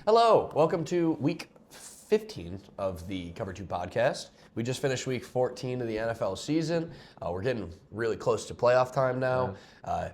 Hello, welcome to week 15 of the Cover 2 podcast. We just finished week 14 of the NFL season. We're getting really close to playoff time now.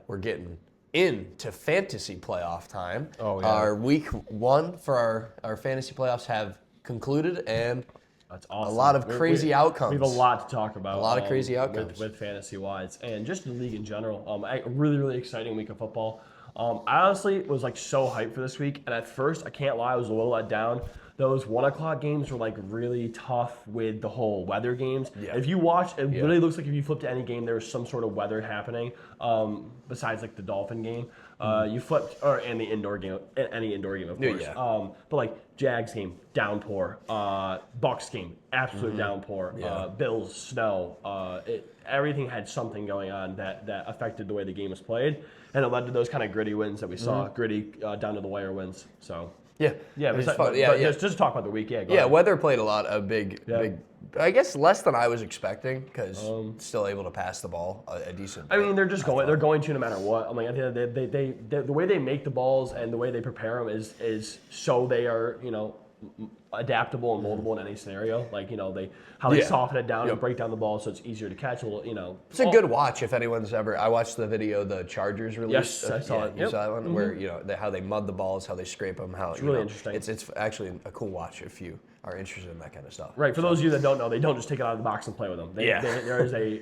We're getting into fantasy playoff time. Oh, yeah. Our week 1 for our fantasy playoffs have concluded, and that's awesome. A lot of crazy outcomes. We have a lot to talk about. A lot of crazy outcomes. With fantasy-wise and just the league in general. A really exciting week of football. I honestly was so hyped for this week, and at first, I can't lie, I was a little let down. Those 1 o'clock games were really tough with the whole weather games. Yeah. If you watch, it really looks like if you flip to any game, there was some sort of weather happening. Besides the Dolphin game, you flipped and the indoor game, any indoor game of course. Yeah. But Jags game, downpour. Bucks game, absolute downpour. Yeah. Bills, snow. Everything had something going on that affected the way the game was played. And it led to those kind of gritty wins that we saw, gritty down to the wire wins. So yeah, just talk about the week. Yeah, weather played a big. I guess less than I was expecting because still able to pass the ball a decent bit. I mean, they're going to no matter what. I mean, at the end of the day, the way they make the balls and the way they prepare them is so they are adaptable and moldable in any scenario. They soften it down and break down the ball so it's easier to catch. It's a good watch if anyone's ever. I watched the video the Chargers released. Yes, I saw it. You saw that one where how they mud the balls, how they scrape them. How it's really interesting. It's actually a cool watch if you are interested in that kind of stuff. Right. For those of you that don't know, they don't just take it out of the box and play with them. There is a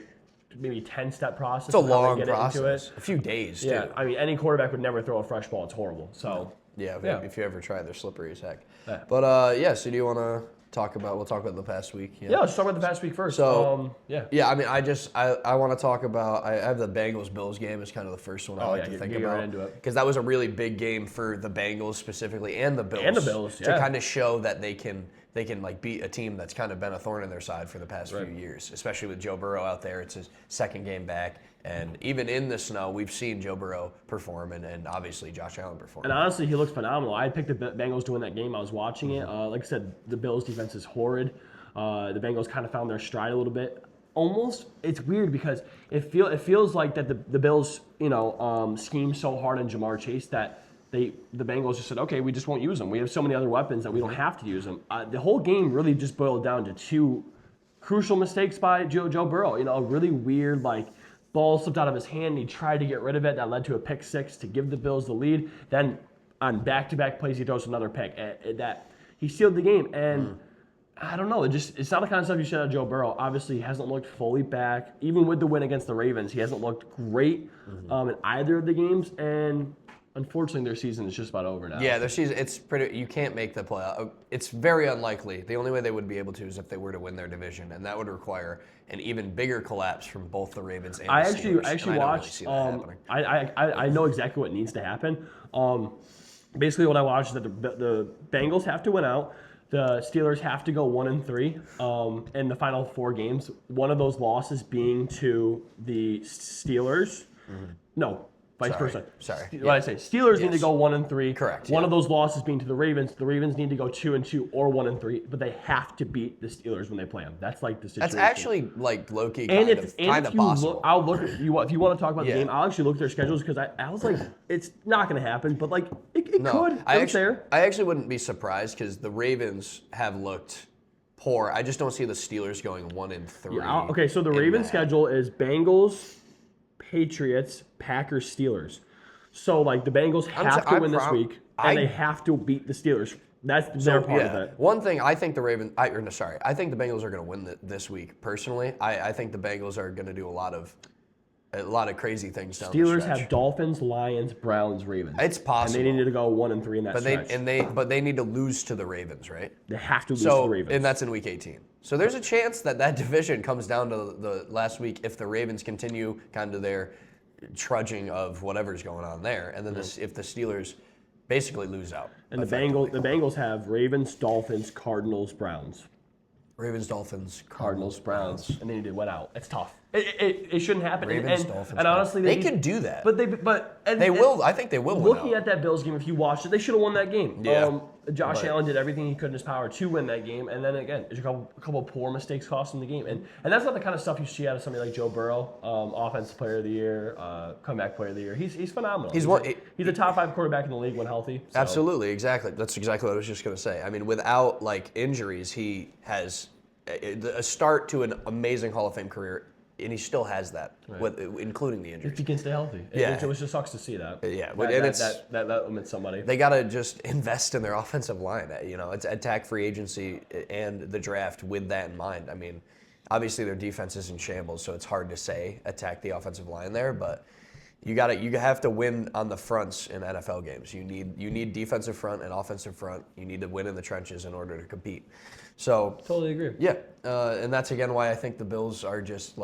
maybe 10-step process. It's a long process. A few days. Yeah. Too. I mean, any quarterback would never throw a fresh ball. It's horrible. So. Yeah. If you ever try, they're slippery as heck. Yeah. But so do you want to talk about? We'll talk about the past week. Yeah, let's talk about the past week first. So I mean, I want to talk about. I have the Bengals-Bills game as kind of the first one I like to think about because that was a really big game for the Bengals specifically and the Bills. To kind of show that they can beat a team that's kind of been a thorn in their side for the past few years, especially with Joe Burrow out there. It's his second game back. And even in the snow, we've seen Joe Burrow perform and obviously Josh Allen perform. And honestly, he looks phenomenal. I picked the Bengals to win that game. I was watching it. Like I said, the Bills' defense is horrid. The Bengals kind of found their stride a little bit. Almost, it's weird because it feels like that the Bills, schemed so hard on Jamar Chase that the Bengals just said, okay, we just won't use them. We have so many other weapons that we don't have to use them. The whole game really just boiled down to 2 crucial mistakes by Joe Burrow. A really weird, ball slipped out of his hand, and he tried to get rid of it. That led to a pick 6 to give the Bills the lead. Then on back-to-back plays, he throws another pick. That he sealed the game. And I don't know. It's not the kind of stuff you should out of Joe Burrow. Obviously, he hasn't looked fully back. Even with the win against the Ravens, he hasn't looked great in either of the games. And unfortunately, their season is just about over now. Yeah, their season, it's pretty. You can't make the playoff. It's very unlikely. The only way they would be able to is if they were to win their division, and that would require an even bigger collapse from both the Ravens and the Steelers. I actually watched. I know exactly what needs to happen. Basically, what I watched is that the Bengals have to win out. The Steelers have to go 1-3 in the final 4 games. One of those losses being to the Steelers. No. Vice versa. Sorry. What did I say? Steelers need to go 1-3. Correct. One of those losses being to the Ravens. The Ravens need to go 2-2 or 1-3, but they have to beat the Steelers when they play them. That's the situation. That's actually low-key kind of possible. I'll look at you. If you want to talk about the game, I'll actually look at their schedules because I was like, it's not going to happen, but it could. I actually wouldn't be surprised because the Ravens have looked poor. I just don't see the Steelers going 1-3. Yeah, okay, so the Ravens schedule is Bengals, Patriots, Packers, Steelers. So the Bengals have to win this week, and they have to beat the Steelers. That's their part of it. One thing, I think the I think the Bengals are going to win this week. Personally, I think the Bengals are going to do a lot of crazy things down the stretch. Steelers have Dolphins, Lions, Browns, Ravens. It's possible. And they need to go 1-3 in that stretch. But they need to lose to the Ravens, right? They have to lose to the Ravens. And that's in week 18. So there's a chance that division comes down to the last week if the Ravens continue kind of their trudging of whatever's going on there, and then if the Steelers basically lose out. And the Bengals have Ravens, Dolphins, Cardinals, Browns. Ravens, Dolphins, Cardinals, Browns, and they need to win out. It's tough. It shouldn't happen. Ravens, Dolphins, and honestly, they can do that. But they will. I think they will. Looking at that Bills game, if you watched it, they should have won that game. Yeah. Josh Allen did everything he could in his power to win that game, and then again, there's a couple poor mistakes costing the game, and that's not the kind of stuff you see out of somebody like Joe Burrow, offensive player of the year, comeback player of the year. He's phenomenal. He's a top 5 quarterback in the league when healthy. So. Absolutely, exactly. That's exactly what I was just going to say. I mean, without injuries, he has a start to an amazing Hall of Fame career. And he still has that, including the injuries. If he can stay healthy. Yeah. It just sucks to see that. Yeah. That limits somebody. They got to just invest in their offensive line. It's attack free agency and the draft with that in mind. I mean, obviously their defense is in shambles, so it's hard to say attack the offensive line there, but you have to win on the fronts in NFL games. You need defensive front and offensive front. You need to win in the trenches in order to compete. So totally agree. Yeah, and that's again why I think the Bills are just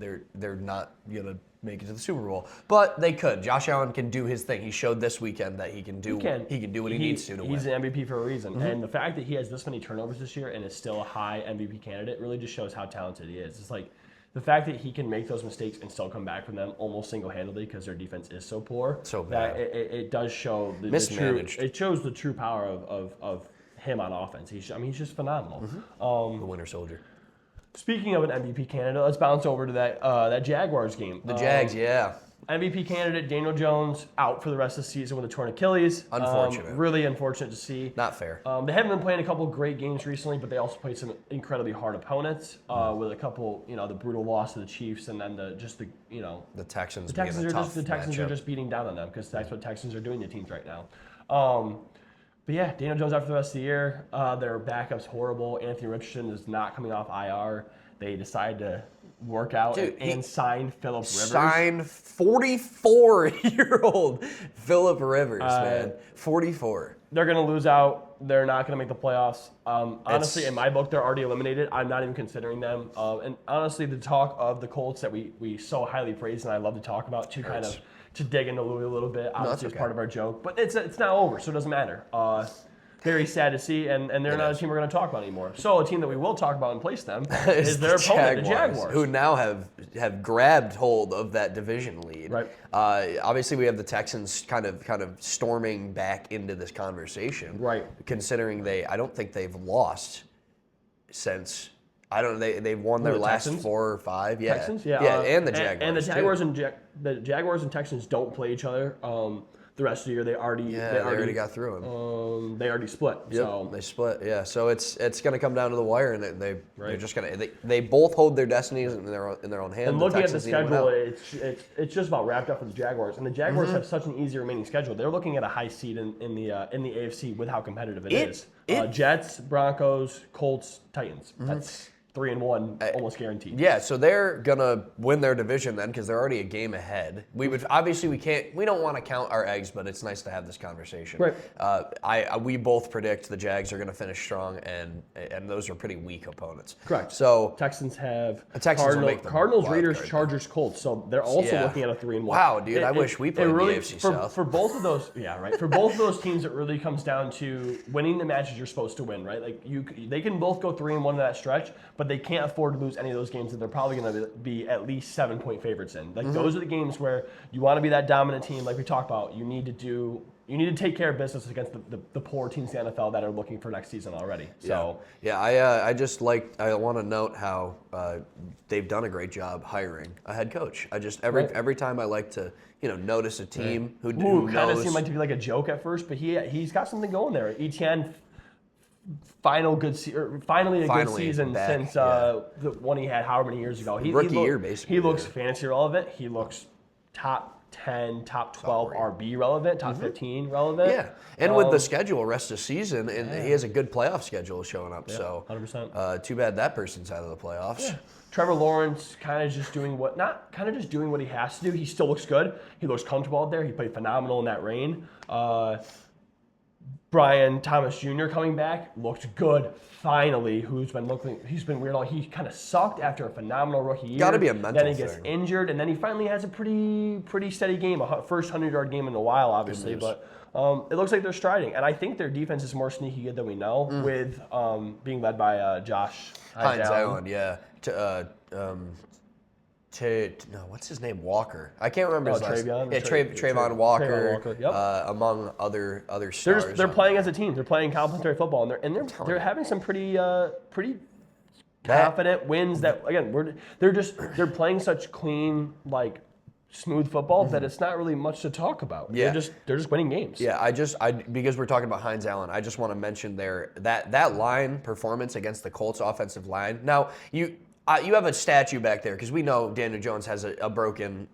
they're not gonna make it to the Super Bowl, but they could. Josh Allen can do his thing. He showed this weekend that he can do what he needs to win. He's an MVP for a reason, and the fact that he has this many turnovers this year and is still a high MVP candidate really just shows how talented he is. It's like the fact that he can make those mistakes and still come back from them almost single-handedly because their defense is so poor. So bad. That it does show it shows the true power of him on offense. He's just phenomenal. The winter soldier. Speaking of an MVP candidate, let's bounce over to that Jaguars game. The Jags, yeah. MVP candidate Daniel Jones out for the rest of the season with a torn Achilles. Unfortunate. Really unfortunate to see. Not fair. They haven't been playing a couple of great games recently, but they also played some incredibly hard opponents with a couple, the brutal loss to the Chiefs and then the Texans. The Texans are just beating down on them because that's what Texans are doing to teams right now. But yeah, Daniel Jones out for the rest of the year. Their backup's horrible. Anthony Richardson is not coming off IR. They decided to work out and sign Phillip Rivers. Signed 44-year-old Phillip Rivers, man. 44. They're going to lose out. They're not going to make the playoffs. Honestly, in my book, they're already eliminated. I'm not even considering them. And honestly, the talk of the Colts that we so highly praise and I love to talk about to kind of to dig into Louis a little bit. Obviously, it's part of our joke. But it's now over, so it doesn't matter. Very sad to see, and they're not a team we're going to talk about anymore. So a team that we will talk about and place them is their opponent, the Jaguars. Who now have grabbed hold of that division lead. Right. Obviously, we have the Texans kind of storming back into this conversation. Right. Considering I don't think they've lost since... They've won their last Texans? 4 or 5. Yeah. Texans? Yeah. And the Jaguars. And the Jaguars and Texans don't play each other. The rest of the year they already got through them. They already split. Yep, so they split. Yeah. So it's going to come down to the wire, and they're just going to they both hold their destinies in their own hands. And looking at the schedule, it's just about wrapped up for the Jaguars, and the Jaguars have such an easy remaining schedule. They're looking at a high seed in the AFC with how competitive it is. Jets, Broncos, Colts, Titans. That's 3-1, almost guaranteed. Yeah, so they're gonna win their division then because they're already a game ahead. We don't want to count our eggs, but it's nice to have this conversation. Right. We both predict the Jags are gonna finish strong, and those are pretty weak opponents. Correct. So Texans have Cardinals, Raiders, Chargers, Colts. So they're also looking at a 3-1. Wow, dude, I wish we played the AFC South. For both of those, yeah, right. For both of those teams, it really comes down to winning the matches you're supposed to win, right? Like they can both go 3-1 in that stretch, but they can't afford to lose any of those games that they're probably going to be at least 7-point favorites in. Like those are the games where you want to be that dominant team, like we talked about. You need to take care of business against the poor teams in the NFL that are looking for next season already. So I want to note how they've done a great job hiring a head coach. Every time I like to notice a team who kind of seemed like to be like a joke at first, but he's got something going there. Etienne. Finally a good season back, since the one he had however many years ago. Rookie year, basically. He looks fantasy relevant. He looks top 10, top 12 RB relevant, top 15 relevant. Yeah, and with the schedule rest of season, and he has a good playoff schedule showing up. So 100%. Too bad that person's out of the playoffs. Yeah. Trevor Lawrence kind of just doing what he has to do. He still looks good. He looks comfortable out there. He played phenomenal in that rain. Brian Thomas Jr. coming back looked good. Finally, he's been weird. He kind of sucked after a phenomenal rookie year. Got to be a mental thing. Then he gets injured, and then he finally has a pretty steady game, a first 100-yard game in a while, obviously. But it looks like they're striding, and I think their defense is more sneaky good than we know, with being led by Josh Hines Allen. Yeah. What's his name? Walker. I can't remember his last name. Yeah, Trayvon Walker. Yep. Among other stars. They're playing as a team. They're playing complementary football, and they're having some pretty confident wins. That again, they're playing such clean smooth football that it's not really much to talk about. Yeah. They're just winning games. Yeah, because we're talking about Hines Allen, I just want to mention that line performance against the Colts offensive line. Now, you have a statue back there because we know Daniel Jones has a broken,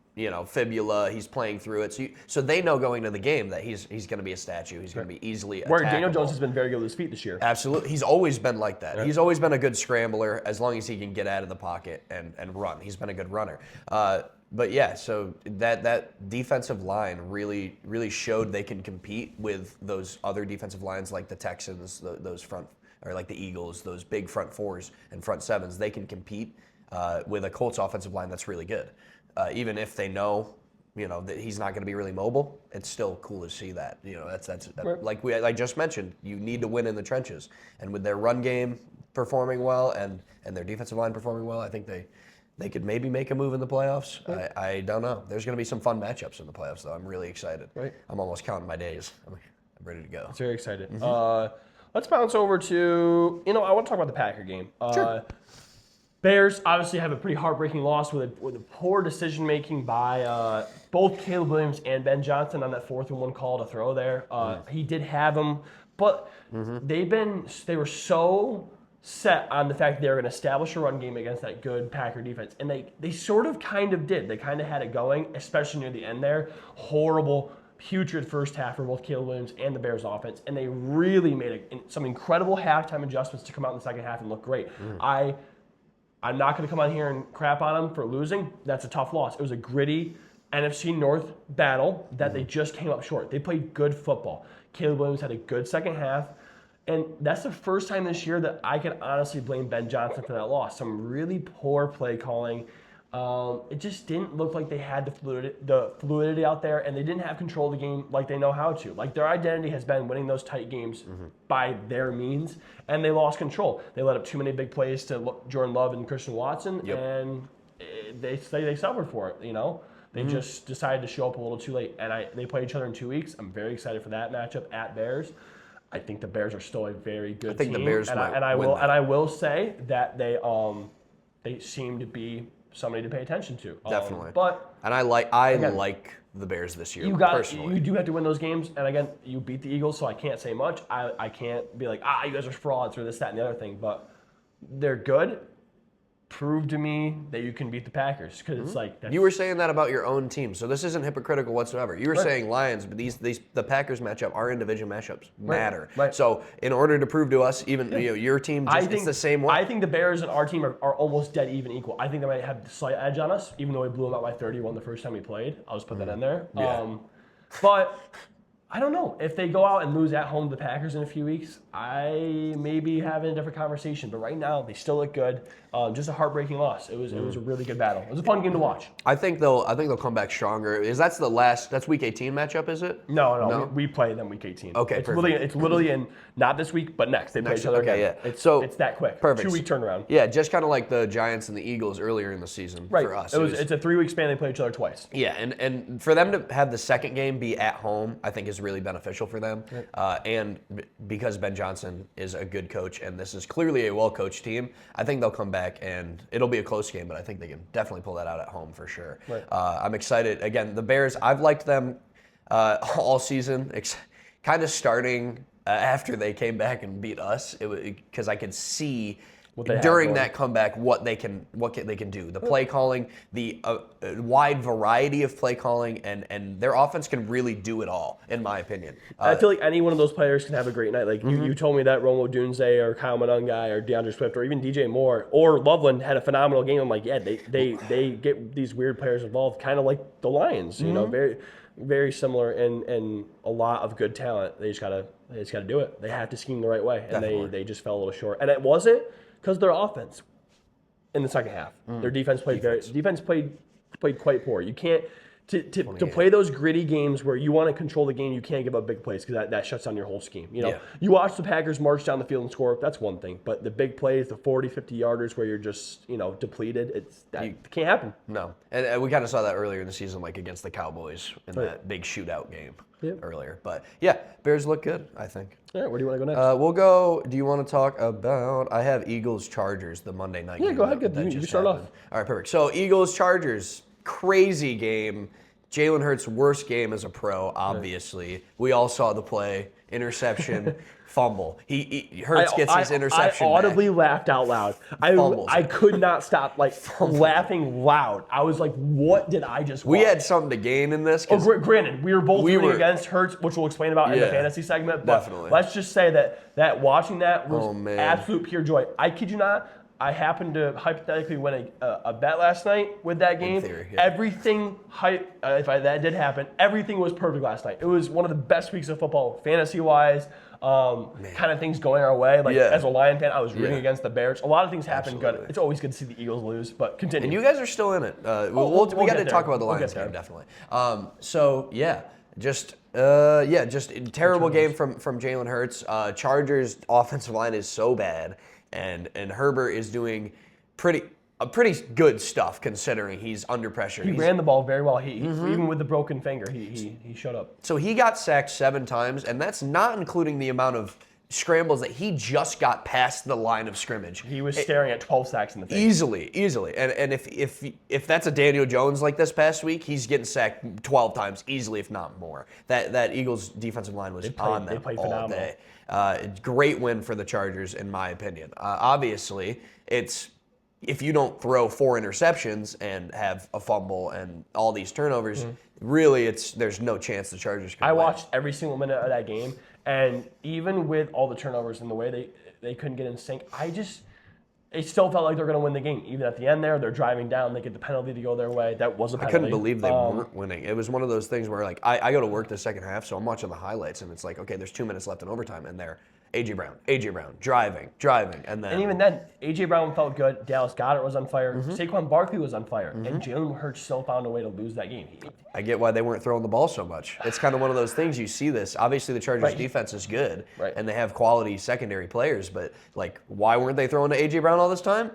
fibula. He's playing through it. So they know going to the game that he's going to be a statue. He's going to be easily attackable. Where Daniel Jones has been very good with his feet this year. Absolutely. He's always been like that. Yeah. He's always been a good scrambler as long as he can get out of the pocket and run. He's been a good runner. But yeah, so that defensive line really, really showed they can compete with those other defensive lines like the Texans, those front, or like the Eagles, those big front fours and front sevens. They can compete with a Colts offensive line that's really good. Even if they know, that he's not going to be really mobile, it's still cool to see that. That's right. Like I just mentioned, you need to win in the trenches, and with their run game performing well and their defensive line performing well, I think they could maybe make a move in the playoffs. Right. I don't know. There's going to be some fun matchups in the playoffs, though. I'm really excited. Right. I'm almost counting my days. I'm ready to go. It's very excited. Let's bounce over to, I want to talk about the Packer game. Sure. Bears obviously have a pretty heartbreaking loss with a poor decision-making by both Caleb Williams and Ben Johnson on that 4th and 1 call to throw there. He did have them, but they were so set on the fact that they were going to establish a run game against that good Packer defense. And they sort of kind of did. They kind of had it going, especially near the end there. Horrible, putrid first half for both Caleb Williams and the Bears offense. And they really made some incredible halftime adjustments to come out in the second half and look great. I'm not going to come on here and crap on them for losing. That's a tough loss. It was a gritty NFC North battle that they just came up short. They played good football. Caleb Williams had a good second half. And that's the first time this year that I can honestly blame Ben Johnson for that loss. Some really poor play calling. It just didn't look like they had the fluidity out there, and they didn't have control of the game like they know how to. Like, their identity has been winning those tight games by their means, and they lost control. They let up too many big plays to Jordan Love and Christian Watson, and they suffered for it, They just decided to show up a little too late, and they play each other in 2 weeks. I'm very excited for that matchup at Bears. I think the Bears are still a very good team. I think the Bears might win that. And I will say that they seem to be somebody to pay attention to. Definitely. But I like the Bears this year. Personally, you do have to win those games. And again, you beat the Eagles, so I can't say much. I can't be like, you guys are frauds or this, that, and the other thing. But they're good. Prove to me that you can beat the Packers, because it's like you were saying that about your own team, so this isn't hypocritical whatsoever. You were saying Lions, but the Packers matchup, our individual matchups matter. Right. So in order to prove to us, even your team, it's the same way. I think the Bears and our team are almost dead even equal. I think they might have a slight edge on us, even though we blew them out by 31 the first time we played. I'll just put that in there. Yeah. But I don't know. If they go out and lose at home to the Packers in a few weeks, I may be having a different conversation. But right now, they still look good. Just a heartbreaking loss. It was a really good battle. It was a fun game to watch. I think they'll come back stronger. That's week 18 matchup, is it? No. We play them week 18. Okay, it's literally in not this week, but next. They play each other again. Yeah. It's that quick. Perfect. 2-week turnaround. Yeah, just kind of like the Giants and the Eagles earlier in the season for us. It's a 3-week span. They play each other twice. Yeah, and for them to have the second game be at home, I think is really beneficial for them. Right. And because Ben Johnson is a good coach, and this is clearly a well-coached team, I think they'll come back, and it'll be a close game, but I think they can definitely pull that out at home for sure. Right. I'm excited. Again, the Bears, I've liked them all season, kind of starting after they came back and beat us, because I could see during that comeback what they can do. The play calling, the wide variety of play calling, and their offense can really do it all, in my opinion. I feel like any one of those players can have a great night. Like you told me that Romo Dunze or Kyle Monangai or DeAndre Swift or even DJ Moore or Loveland had a phenomenal game. I'm like, yeah, they get these weird players involved, kind of like the Lions. Very, very similar and a lot of good talent. They just gotta do it. They have to scheme the right way, and they just fell a little short. And it wasn't because their offense in the second half. Their defense played played quite poor. You can't to play those gritty games where you want to control the game, you can't give up big plays because that shuts down your whole scheme. You watch the Packers march down the field and score, that's one thing. But the big plays, the 40, 50 yarders where you're just, depleted, it can't happen. No. And we kind of saw that earlier in the season, like against the Cowboys in that big shootout game earlier. But yeah, Bears look good, I think. Yeah, where do you want to go next? We'll go, do you want to talk about, I have Eagles-Chargers, the Monday night game. Yeah, go ahead. You start off. All right, perfect. So Eagles-Chargers. crazy game. Jalen Hurts' worst game as a pro, obviously. We all saw the play, interception, fumble. Hurts gets his interception I audibly back. laughed out loud. I could not stop laughing loud. I was like, what did I just watch? We had something to gain in this. Granted, we were both rooting against Hurts, which we'll explain about in the fantasy segment. But definitely. Let's just say that watching that was absolute pure joy. I kid you not. I happened to hypothetically win a bet last night with that game. In theory, Everything, that did happen, everything was perfect last night. It was one of the best weeks of football, fantasy-wise, kind of things going our way. As a Lion fan, I was rooting against the Bears. A lot of things happened good. It's always good to see the Eagles lose, but continue. And you guys are still in it. We got to talk about the Lions game, definitely. Just a terrible game from Jalen Hurts. Chargers' offensive line is so bad. And Herbert is doing pretty good stuff considering he's under pressure. He ran the ball very well. Even with the broken finger, he showed up. So he got sacked 7 times, and that's not including the amount of scrambles that he just got past the line of scrimmage. He was staring at 12 sacks in the face. Easily. And if that's a Daniel Jones like this past week, he's getting sacked 12 times easily, if not more. That Eagles defensive line was on them all day. Great win for the Chargers, in my opinion. Obviously, it's if you don't throw 4 interceptions and have a fumble and all these turnovers, really, there's no chance the Chargers can win. Watched every single minute of that game, and even with all the turnovers and the way they couldn't get in sync, it still felt like they're going to win the game. Even at the end there, they're driving down, they get the penalty to go their way. That was a penalty. I couldn't believe they weren't winning. It was one of those things where, I go to work the second half, so I'm watching the highlights, and it's like, okay, there's 2 minutes left in overtime, and they're A.J. Brown, driving, and then... And even then, A.J. Brown felt good. Dallas Goedert was on fire. Saquon Barkley was on fire. And Jalen Hurts still found a way to lose that game. I get why they weren't throwing the ball so much. It's kind of one of those things, you see this. Obviously, the Chargers' defense is good, and they have quality secondary players, but, why weren't they throwing to A.J. Brown all this time?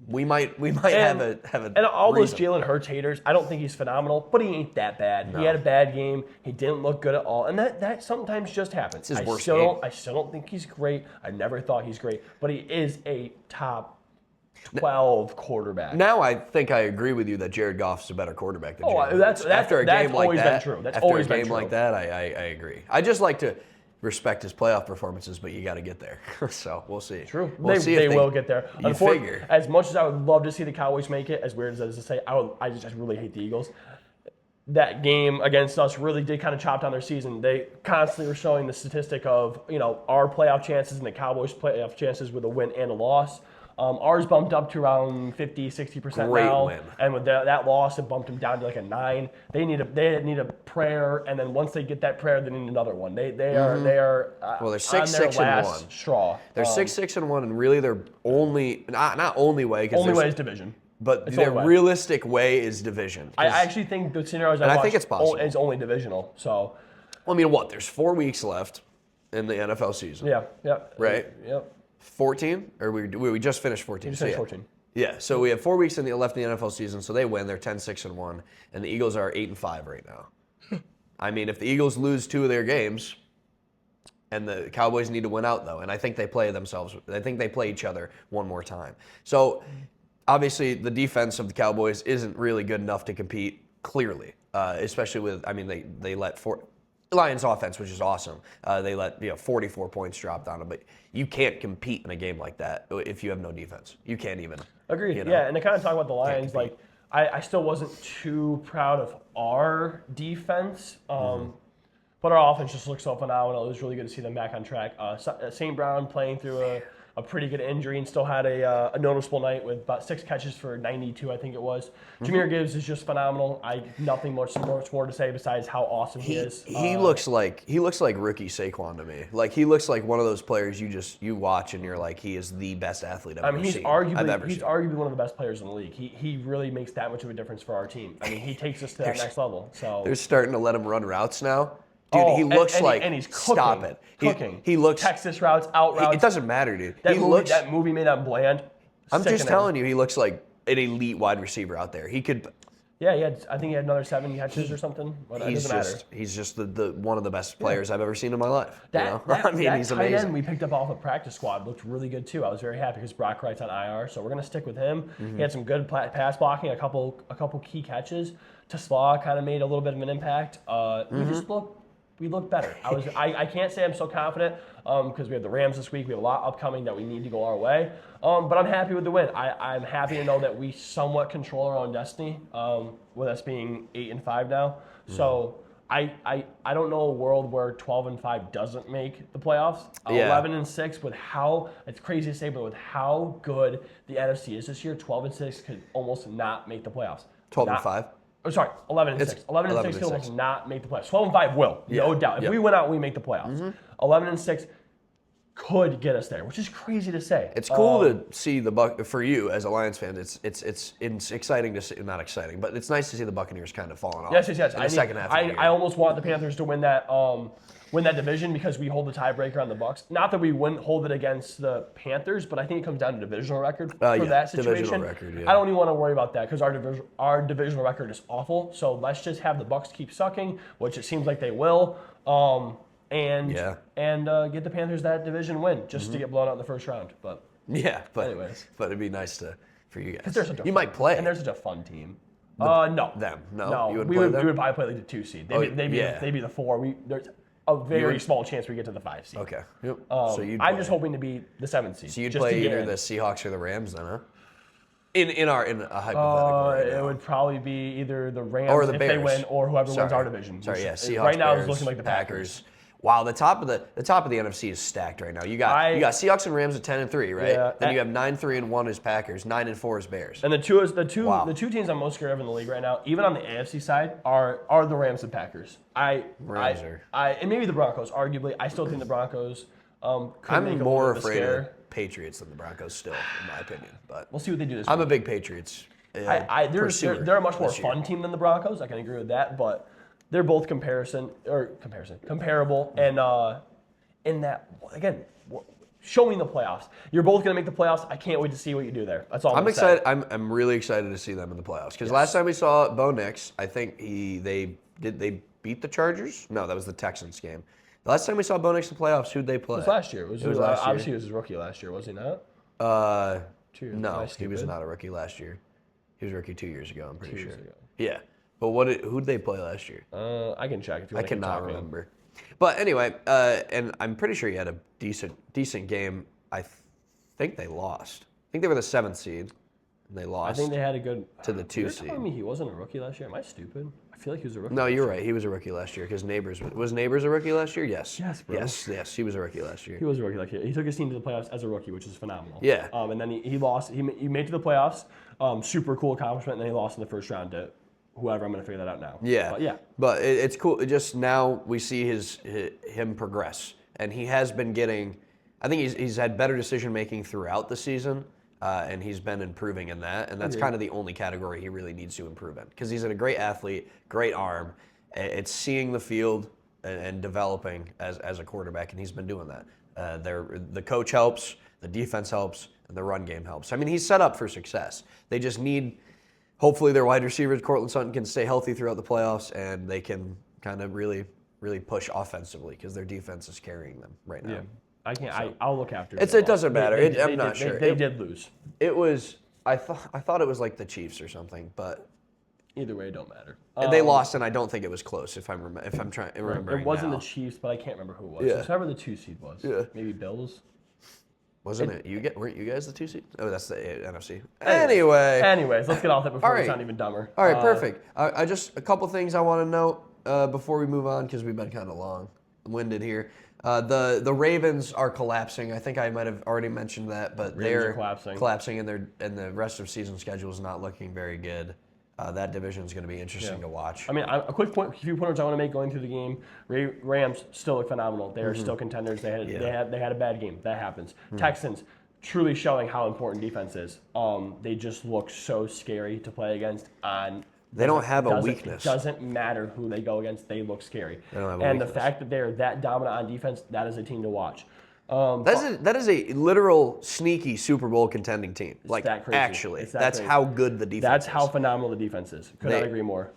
We might have a and all those Jalen Hurts haters. I don't think he's phenomenal, but he ain't that bad. No. He had a bad game. He didn't look good at all, and that sometimes just happens. It's his worst game. I still don't think he's great. I never thought he's great, but he is a top 12 quarterback. Now I think I agree with you that Jared Goff's a better quarterback than Jalen Hurts. After a game like that, been true. That's always been true. Like that, I agree. I just like to respect his playoff performances, but you got to get there. So we'll see. True. We'll see they will get there. You figure. As much as I would love to see the Cowboys make it, as weird as that is to say, I just really hate the Eagles. That game against us really did kind of chop down their season. They constantly were showing the statistic of our playoff chances and the Cowboys' playoff chances with a win and a loss. Ours bumped up to around 50-60% Great now, win. And with that loss, it bumped them down to a 9. They need a prayer, and then once they get that prayer, they need another one. They are they're on their 6-6-1 last straw. They're 6-6-1, and really their only not only way is division. But their realistic way is division. I actually think the scenarios I think it's possible. Is only divisional. So, well, I mean, there's 4 weeks left in the NFL season. Yeah. Right. Yep. 14, or we just finished 14. We just finished 14. Yeah, so we have 4 weeks left in the NFL season, so they win. They're 10-6-1, and the Eagles are 8-5 right now. I mean, if the Eagles lose 2 of their games, and the Cowboys need to win out though, and I think they play each other one more time. So obviously, the defense of the Cowboys isn't really good enough to compete clearly, especially with they let Lions offense, which is awesome. They let 44 points dropped on them, but you can't compete in a game like that if you have no defense. You can't even. Agreed. Yeah, and to kind of talk about the Lions, I still wasn't too proud of our defense, but our offense just looked so phenomenal. It was really good to see them back on track. St. Brown playing through a pretty good injury and still had a noticeable night with about 6 catches for 92, I think it was. Jahmyr Gibbs is just phenomenal. Nothing much more to say besides how awesome he is. He looks like rookie Saquon to me. He looks like one of those players you watch and you're like, he is the best athlete I've ever seen. He's arguably one of the best players in the league. He really makes that much of a difference for our team. I mean, he takes us to that next level. So they're starting to let him run routes now. Dude, he looks and he's cooking. Stop it. He looks Texas routes, out routes. It doesn't matter, dude. That movie made on Bland. I'm just telling you, he looks like an elite wide receiver out there. He could. Yeah, I think he had another 7 catches or something. But it doesn't matter. He's just the one of the best players I've ever seen in my life. I mean, he's amazing. Tight end we picked up off a practice squad looked really good too. I was very happy because Brock Wright's on IR, so we're gonna stick with him. He had some good pass blocking, a couple key catches. Slaw kind of made a little bit of an impact. We look better. I can't say I'm so confident because we have the Rams this week. We have a lot upcoming that we need to go our way. But I'm happy with the win. I'm happy to know that we somewhat control our own destiny, with us being 8-5 now. So I don't know a world where 12-5 doesn't make the playoffs. 11-6 with how it's crazy to say, but with how good the NFC is this year, 12-6 could almost not make the playoffs. 12-5. Oh, sorry, 11-6. 11-6 could almost not make the playoffs. 12-5 will, no doubt. If we win out, we make the playoffs. 11-6 could get us there, which is crazy to say. It's cool to see for you as a Lions fan. It's exciting to see, not exciting, but it's nice to see the Buccaneers kind of falling off. Yes. In the second half. I almost want the Panthers to win that division because we hold the tiebreaker on the Bucs. Not that we wouldn't hold it against the Panthers, but I think it comes down to divisional record for that situation. Divisional record, I don't even want to worry about that because our divisional record is awful. So let's just have the Bucs keep sucking, which it seems like they will. And get the Panthers that division win just to get blown out in the first round. But anyways, but it'd be nice for you guys. You might play, and they're such a fun team. No. We would probably play like the 2 seed. They'd be the 4. There's a very small chance we get to the 5 seed. Okay. Yep. So I'm just hoping to be the 7 seed. So you'd play either the Seahawks or the Rams then, huh? In a hypothetical right now. It would probably be either the Rams or the if Bears. They win, or whoever wins our division. Seahawks. Right now, Bears, it's looking like the Packers. Wow, the top of the NFC is stacked right now. You got Seahawks and Rams at 10-3, right? Yeah, then you have 9-3-1 is Packers, 9-4 is Bears. And the two teams I'm most scared of in the league right now, even on the AFC side, are the Rams and Packers. And maybe the Broncos. Arguably, I still think the Broncos. I'm more afraid of Patriots than the Broncos still, in my opinion. But we'll see what they do this week. I'm a big Patriots. They're a much more fun team than the Broncos. I can agree with that, but. They're both comparable, and in that again, showing the playoffs. You're both going to make the playoffs. I can't wait to see what you do there. That's all I'm excited. I'm really excited to see them in the playoffs because last time we saw Bo Nix, I think they beat the Chargers. No, that was the Texans game. The last time we saw Bo Nix in the playoffs, who'd they play? It was last year. It was last year. Obviously, he was his rookie last year, was he not? No, he was not a rookie last year. He was a rookie 2 years ago. I'm pretty sure. 2 years ago. Yeah. But who'd they play last year? I can check if you want to. I cannot remember. But anyway, and I'm pretty sure he had a decent game. I think they lost. I think they were the 7th seed, and they lost. I think they had a good to the 2 seed. You're telling me he wasn't a rookie last year? Am I stupid? I feel like he was a rookie. No, you're right. He was a rookie last year because Neighbors was Neighbors a rookie last year? Yes. Yes, bro. Yes, he was a rookie last year. He was a rookie last year. He took his team to the playoffs as a rookie, which is phenomenal. Yeah. And then he lost. He made it to the playoffs. Super cool accomplishment. And then he lost in the first round to whoever. I'm going to figure that out now. Yeah. But it's cool. Just now we see him progress, and he has been getting. I think he's had better decision making throughout the season. And he's been improving in that, and that's kind of the only category he really needs to improve in because he's a great athlete, great arm. It's seeing the field and developing as a quarterback, and he's been doing that. The coach helps, the defense helps, and the run game helps. I mean, he's set up for success. They just need, hopefully, their wide receivers, Courtland Sutton, can stay healthy throughout the playoffs, and they can kind of really push offensively because their defense is carrying them right now. Yeah. I can't. So, I'll look after it. It doesn't matter. I'm not sure. They did lose. It was. I thought it was like the Chiefs or something, but either way, it don't matter. They lost, and I don't think it was close. If I'm trying to remember. It wasn't the Chiefs, but I can't remember who it was. Yeah. Whoever the 2 seed was. Yeah. Maybe Bills. Wasn't it? Weren't you guys the 2 seed? Oh, that's the NFC. Anyways, let's get off that before we sound even dumber. All right, perfect. I just a couple things I want to note before we move on because we've been kind of long-winded here. The Ravens are collapsing. I think I might have already mentioned that, but they're collapsing, and the rest of season schedule is not looking very good. That division is going to be interesting to watch. I mean, a few pointers I want to make going through the game. Rams still look phenomenal. They are still contenders. They had a bad game. That happens. Texans truly showing how important defense is. They just look so scary to play against on. They don't have a weakness. It doesn't matter who they go against. They look scary. They don't have a weakness. The fact that they're that dominant on defense, that is a team to watch. That is a literal sneaky Super Bowl contending team. Like that crazy. Actually, that's crazy. How good the defense. That's is. how phenomenal the defense is. Could not agree more.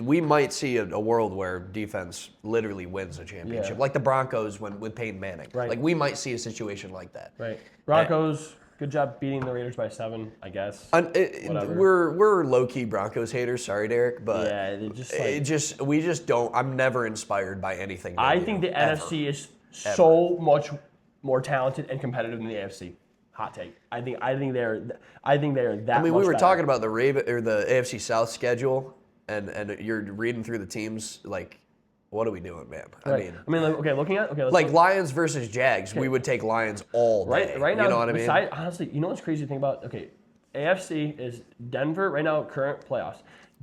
We might see a world where defense literally wins a championship, like the Broncos with Peyton Manning. Right. Like we might see a situation like that. Right. Broncos. Good job beating the Raiders by 7, I guess. Whatever. We're low key Broncos haters. Sorry, Derek, but we just don't. I'm never inspired by anything. I think the NFC is so much more talented and competitive than the AFC. Hot take. I think they're that. I mean, we were better. talking about the AFC South schedule, and you're reading through the teams like. What are we doing, man? Right. Looking at Lions versus Jags, we would take Lions all day. Right now, you know what I mean? Honestly, you know what's crazy to think about? Okay, AFC is Denver right now, current playoffs.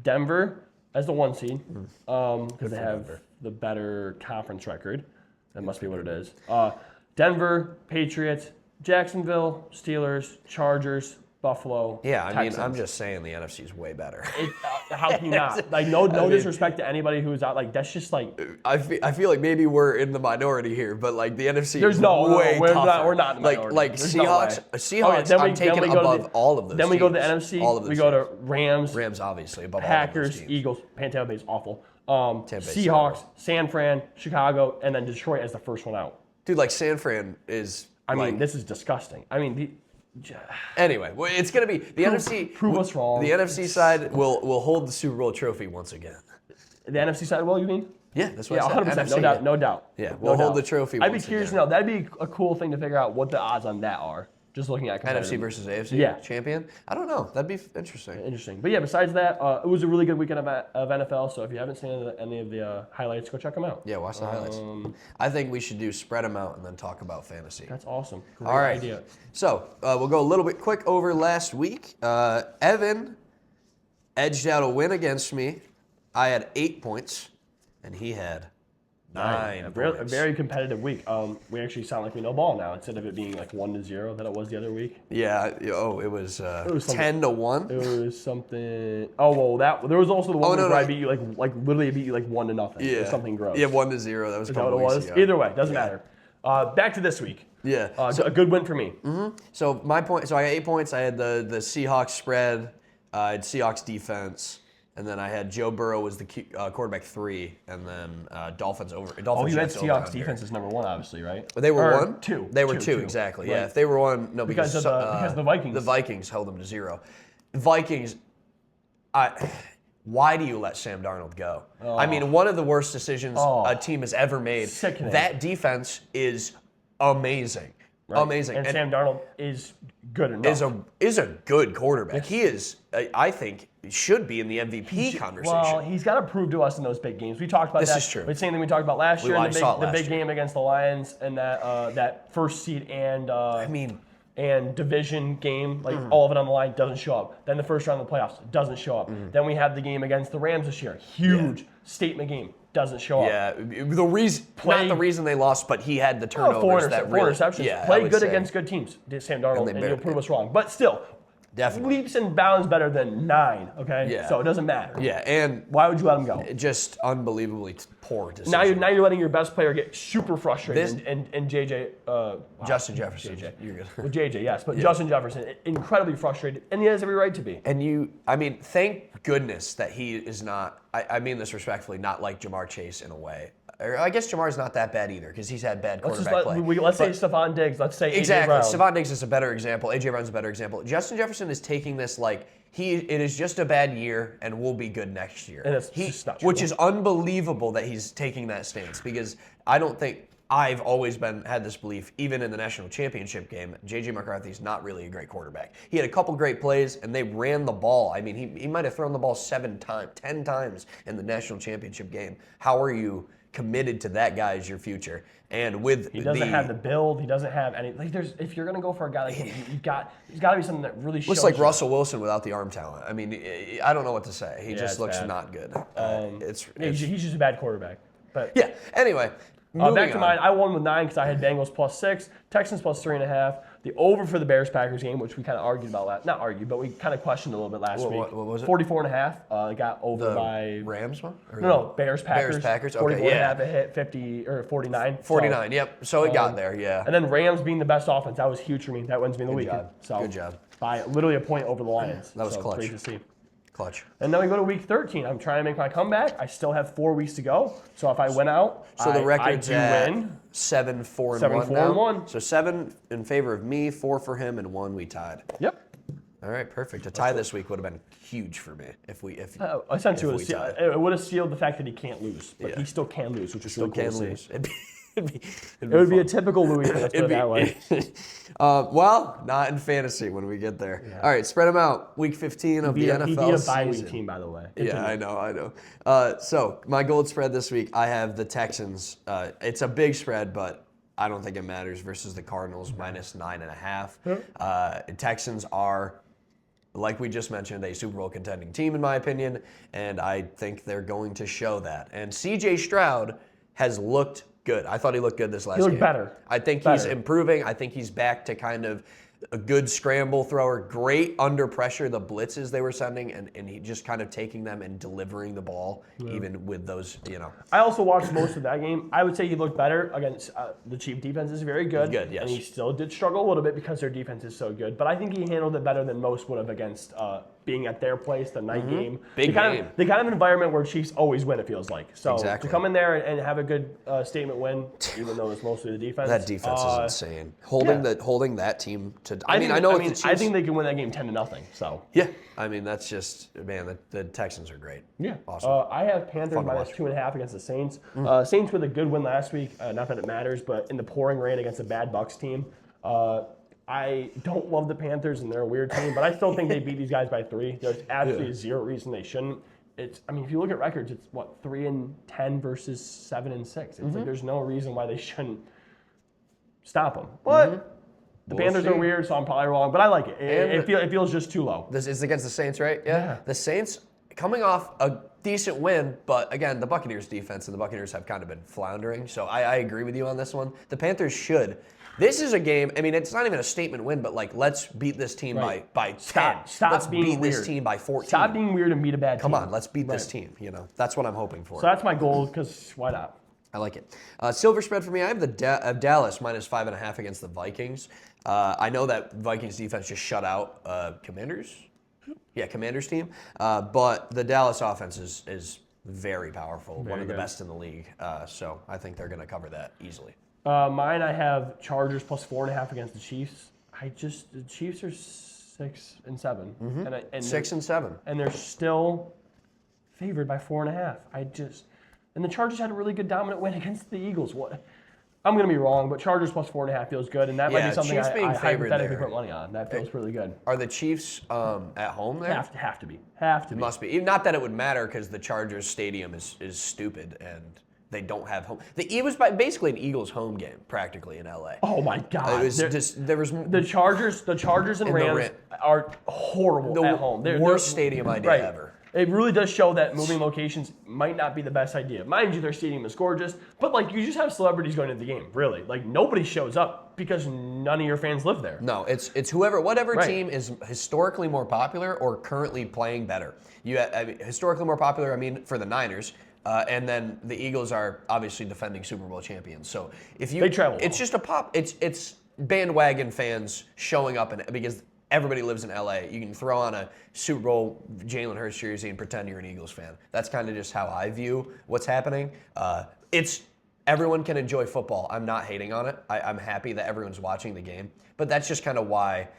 Denver as the 1 seed, because they have the better conference record. That must be what it is. Denver, Patriots, Jacksonville, Steelers, Chargers, Buffalo. Yeah, Texans. I'm just saying the NFC is way better. How can you not? Like, no disrespect to anybody who's out. Like, that's just like. I feel like maybe we're in the minority here, but like the NFC there's is way tougher. We're not in the minority. Like Seahawks, I'm taking above all of those. Then we teams, go to the NFC. All of those we go teams. to Rams. Rams, obviously, above Packers, all of those teams. Eagles. Tampa Bay's awful. Bay's Seahawks, San Fran, Chicago, and then Detroit as the first one out. Dude, like San Fran is. I mean, this is disgusting. I mean, anyway, it's going to be the NFC. Prove us wrong. The NFC side will hold the Super Bowl trophy once again. The NFC side, you mean? Yeah, that's what I said. 100%. NFC, no doubt. Yeah, we'll hold the trophy. I'd be curious to know. That'd be a cool thing to figure out what the odds on that are. Just looking at NFC versus AFC champion. I don't know. That'd be interesting. But yeah, besides that, it was a really good weekend of NFL. So if you haven't seen any of the highlights, go check them out. Yeah, watch the highlights. I think we should spread them out and then talk about fantasy. That's awesome. Great All right. idea. So we'll go a little bit quick over last week. Evan edged out a win against me. I had 8 points, and he had 9 points. A very competitive week. We actually sound like we know ball now instead of it being like 1-0 that it was the other week. Yeah. It was 10-1. It was something. Oh well, there was also the one where I beat you like literally beat you like 1-0. Yeah. It was something gross. Yeah, 1-0. That was. Is that what it was? Ago. Either way, doesn't matter. Back to this week. Yeah. A good win for me. Mm-hmm. So my point. So I got 8 points. I had the Seahawks spread. I had Seahawks defense. And then I had Joe Burrow was the quarterback 3, and then Dolphins over. Dolphins you had Seahawks defense as number 1, obviously, right? But they were 1? 2. They were 2, exactly. Right. Yeah, if they were 1, no, because the Vikings. The Vikings held them to 0. Vikings. Why do you let Sam Darnold go? Oh. I mean, one of the worst decisions a team has ever made. Sickening. That defense is amazing. Right. Amazing. And Sam Darnold is good enough. Is a good quarterback. He is, I think, should be in the MVP conversation. Well, he's got to prove to us in those big games. We talked about that. This is true. The same thing we talked about last year in the big game against the Lions and that first seed and division game, all of it on the line, doesn't show up. Then the first round of the playoffs doesn't show up. Then we have the game against the Rams this year. Huge statement game. Doesn't show up. Yeah, not the reason they lost, but he had the turnovers. Four interceptions. Yeah, play good against good teams, Sam Darnold, and you'll prove us wrong. But still, definitely leaps and bounds better than 9. Okay, yeah. So it doesn't matter. Yeah, and why would you let him go? Just unbelievably poor decision. Now you're letting your best player get super frustrated, and JJ. Justin Jefferson. JJ. You're good. Well, JJ, yes, but Justin Jefferson, incredibly frustrated, and he has every right to be. And thank goodness that he is not. I mean this respectfully, not like Jamar Chase in a way. I guess Jamar's not that bad either because he's had bad quarterback play. Let's say Stephon Diggs. Let's say exactly. A.J. Stephon Diggs is a better example. A.J. Brown's a better example. Justin Jefferson is taking this like it is just a bad year and we'll be good next year. And it's just not true. Which is unbelievable that he's taking that stance because I don't think I've always had this belief, even in the national championship game, J.J. McCarthy's not really a great quarterback. He had a couple great plays, and they ran the ball. I mean, he might have thrown the ball 10 times in the national championship game. How are you committed to that guy as your future? And he doesn't have the build. He doesn't have any. If you're gonna go for a guy like him, there's got to be something that really shows. Looks like Russell Wilson without the arm talent. I mean, I don't know what to say. He just looks not good. He's just a bad quarterback. But yeah. Anyway. Back to mine. I won with 9 because I had Bengals +6, Texans +3.5. The over for the Bears-Packers game, which we kind of argued about not argued, but we kind of questioned a little bit last week. What was it? 44.5. Got over by Rams one? No, Bears-Packers. Bears-Packers. 44.5. It hit 50 or 49. 49. Yep. So it got there. Yeah. And then Rams being the best offense, that was huge for me. That wins me the weekend. Good job. By literally a point over the Lions. That was clutch. Great to see. Clutch. And then we go to week 13. I'm trying to make my comeback. I still have 4 weeks to go. So if I win out, so the record's at win. 7-4-1 7-4-1. So 7 in favor of me, 4 for him, and 1 we tied. Yep. All right, perfect. A tie this week would have been huge for me essentially it would have sealed the fact that he can't lose, but he still can lose, which is really cool to see. It would be a typical Louis. Let's put it that way. Well, not in fantasy when we get there. Yeah. All right, spread them out. Week 15 of the NFL season. He beat a bye week team, by the way. Yeah, I know. So my gold spread this week, I have the Texans. It's a big spread, but I don't think it matters versus the Cardinals -9.5. Texans are, like we just mentioned, a Super Bowl contending team in my opinion, and I think they're going to show that. And C.J. Stroud has looked good. I thought he looked good this last game. He looked better. I think he's improving. I think he's back to kind of a good scramble thrower, great under pressure, the blitzes they were sending, and he just kind of taking them and delivering the ball, even with those, I also watched most of that game. I would say he looked better against the Chiefs defense is very good. Good, yes. And he still did struggle a little bit because their defense is so good. But I think he handled it better than most would have against being at their place, the night game. Big game. The kind of environment where Chiefs always win, it feels like. So exactly. To come in there and have a good statement win, even though it's mostly the defense. That defense is insane. Holding that team to. I think they can win that game 10-0. So yeah, I mean that's just the Texans are great. Yeah, awesome. I have Panthers -2.5 against the Saints. Saints with a good win last week. Not that it matters, but in the pouring rain against a bad Bucs team. I don't love the Panthers, and they're a weird team, but I still think they beat these guys by 3. There's absolutely zero reason they shouldn't. If you look at records, it's 3-10 versus 7-6. It's like there's no reason why they shouldn't stop them. But the Panthers are weird, so I'm probably wrong, but I like it. It feels just too low. This is against the Saints, right? Yeah. The Saints coming off a decent win, but again, the Buccaneers defense and the Buccaneers have kind of been floundering, so I agree with you on this one. The Panthers should. This is a game, it's not even a statement win, but let's beat this team by 10. Stop let's being beat weird. This team by 14. Stop being weird and beat a bad team. Come on, let's beat this team. That's what I'm hoping for. So that's my goal, because why not? I like it. Silver spread for me, I have the Dallas -5.5 against the Vikings. I know that Vikings defense just shut out Commanders. Yeah, Commanders team. But the Dallas offense is very powerful, one of the best in the league. So I think they're going to cover that easily. Mine, I have Chargers +4.5 against the Chiefs. The Chiefs are 6-7. 6-7. And they're still favored by 4.5. And the Chargers had a really good dominant win against the Eagles. I'm going to be wrong, but Chargers +4.5 feels good, and that might be something I hypothetically put money on. That feels really good. Are the Chiefs at home there? Have to be. It must be. Not that it would matter because the Chargers stadium is stupid and they don't have home. It was basically an Eagles home game practically in LA. Oh my God! It was there was the Chargers and Rams are horrible at home. They're worst stadium idea ever. It really does show that moving locations might not be the best idea. Mind you, their stadium is gorgeous, but you just have celebrities going to the game. Really, nobody shows up because none of your fans live there. No, it's whatever team is historically more popular or currently playing better. Historically more popular. For the Niners. And then the Eagles are obviously defending Super Bowl champions. So they travel well. It's just a pop. It's bandwagon fans showing up because everybody lives in LA. You can throw on a Super Bowl Jalen Hurts jersey and pretend you're an Eagles fan. That's kind of just how I view what's happening. Everyone can enjoy football. I'm not hating on it. I'm happy that everyone's watching the game. But that's just kind of why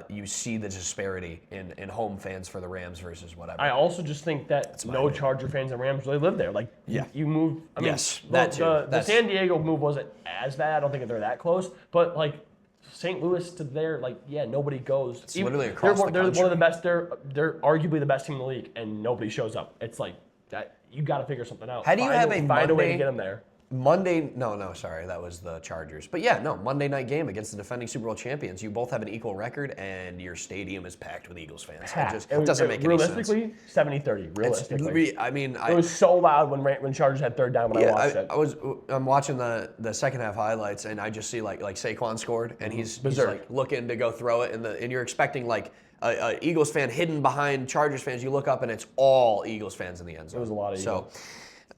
you see the disparity in home fans for the Rams versus whatever. I also just think that no Charger fans and Rams really live there. You move. The San Diego move wasn't as bad. I don't think they're that close. But St. Louis to there, nobody goes. It's literally across the country. They're one of the best. They're arguably the best team in the league, and nobody shows up. It's that you got to figure something out. How do you have find a way to get them there? Sorry, that was the Chargers. But yeah, no, Monday night game against the defending Super Bowl champions. You both have an equal record, and your stadium is packed with Eagles fans. It doesn't make any sense. Realistically, 70-30. Realistically, it was so loud when Chargers had third down when I watched it. I'm watching the second half highlights, and I just see like Saquon scored, and he's like looking to go throw it, and you're expecting like a Eagles fan hidden behind Chargers fans. You look up, and it's all Eagles fans in the end zone. It was a lot of Eagles.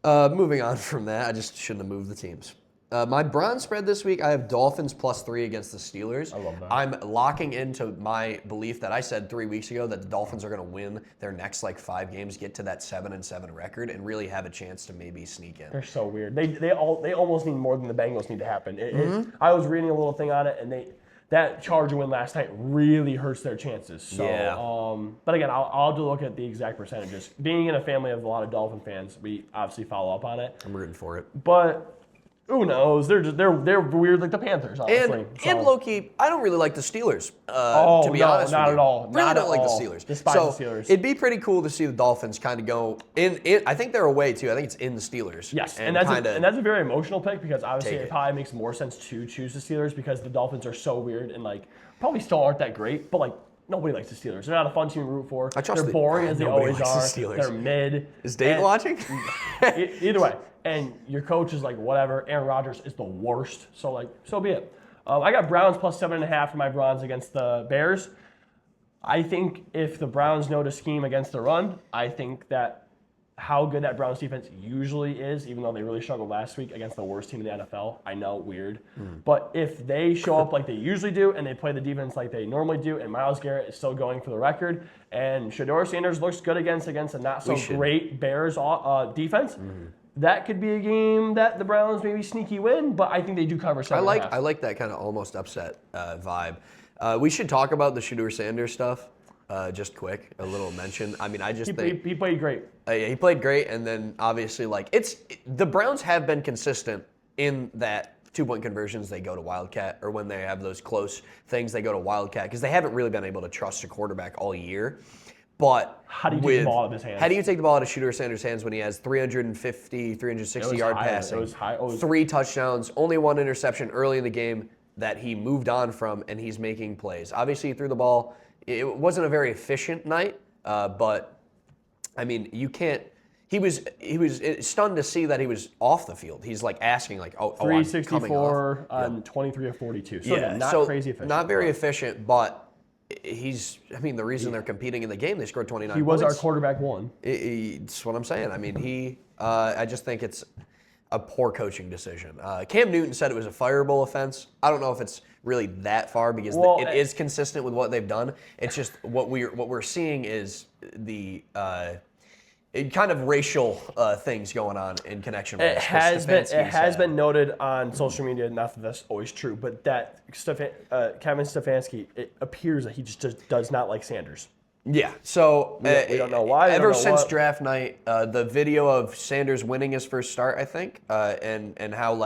Moving on from that, I just shouldn't have moved the teams. My Browns spread this week, I have Dolphins +3 against the Steelers. I love that. I'm locking into my belief that I said 3 weeks ago that the Dolphins are going to win their next 5 games, get to that 7-7 record, and really have a chance to maybe sneak in. They're so weird. They almost need more than the Bengals need to happen. I was reading a little thing on it, and that Charger win last night really hurts their chances. So, yeah. But again, I'll have to look at the exact percentages. Being in a family of a lot of Dolphin fans, we obviously follow up on it. I'm rooting for it. But who knows? They're weird like the Panthers, honestly. And low-key, I don't really like the Steelers, to be honest not with you. at all. Really not don't at like all. the Steelers. Despise the Steelers. It'd be pretty cool to see the Dolphins kind of go in. I think they're away, too. I think it's in the Steelers. Yes, and that's a very emotional pick because obviously it probably makes more sense to choose the Steelers because the Dolphins are so weird and probably still aren't that great, but nobody likes the Steelers. They're not a fun team to root for. They're boring as they always are. They're mid. Is Dave watching? Either way. And your coach is whatever. Aaron Rodgers is the worst. So so be it. I got Browns +7.5 for my Browns against the Bears. I think if the Browns know to scheme against the run, I think that how good that Browns defense usually is, even though they really struggled last week against the worst team in the NFL. I know, weird. But if they show up like they usually do and they play the defense like they normally do, and Myles Garrett is still going for the record, and Shedeur Sanders looks good against a not-so-great Bears defense, that could be a game that the Browns maybe sneaky win, but I think they do cover 7.5. I like that kind of almost upset vibe. We should talk about the Shedeur Sanders stuff. Just quick, a little mention. I mean, I just think he played great. He played great, and then obviously, the Browns have been consistent in that 2-point conversions they go to Wildcat, or when they have those close things they go to Wildcat, because they haven't really been able to trust a quarterback all year. But how do you take the ball out of his hands? How do you take the ball out of Shedeur Sanders' hands when he has 350, 360-yard passing, it was high. 3 touchdowns, only 1 interception early in the game that he moved on from, and he's making plays. Obviously, he threw the ball. It wasn't a very efficient night, but I mean, you can't. He was stunned to see that he was off the field. He's asking 364 on 23 of 42. So yeah, not crazy efficient. Not very efficient, but the reason they're competing in the game, they scored 29 points. He was our quarterback one. That's what I'm saying. I mean, I just think it's a poor coaching decision. Cam Newton said it was a fireable offense. I don't know if it's really that far because it is consistent with what they've done. It's just what we're seeing is the kind of racial things going on in connection with it. Has been noted on social media, not that that's always true, but that Kevin Stefanski, it appears that he just does not like Sanders. Yeah, so we don't know why. Ever since draft night, the video of Sanders winning his first start, I think, and how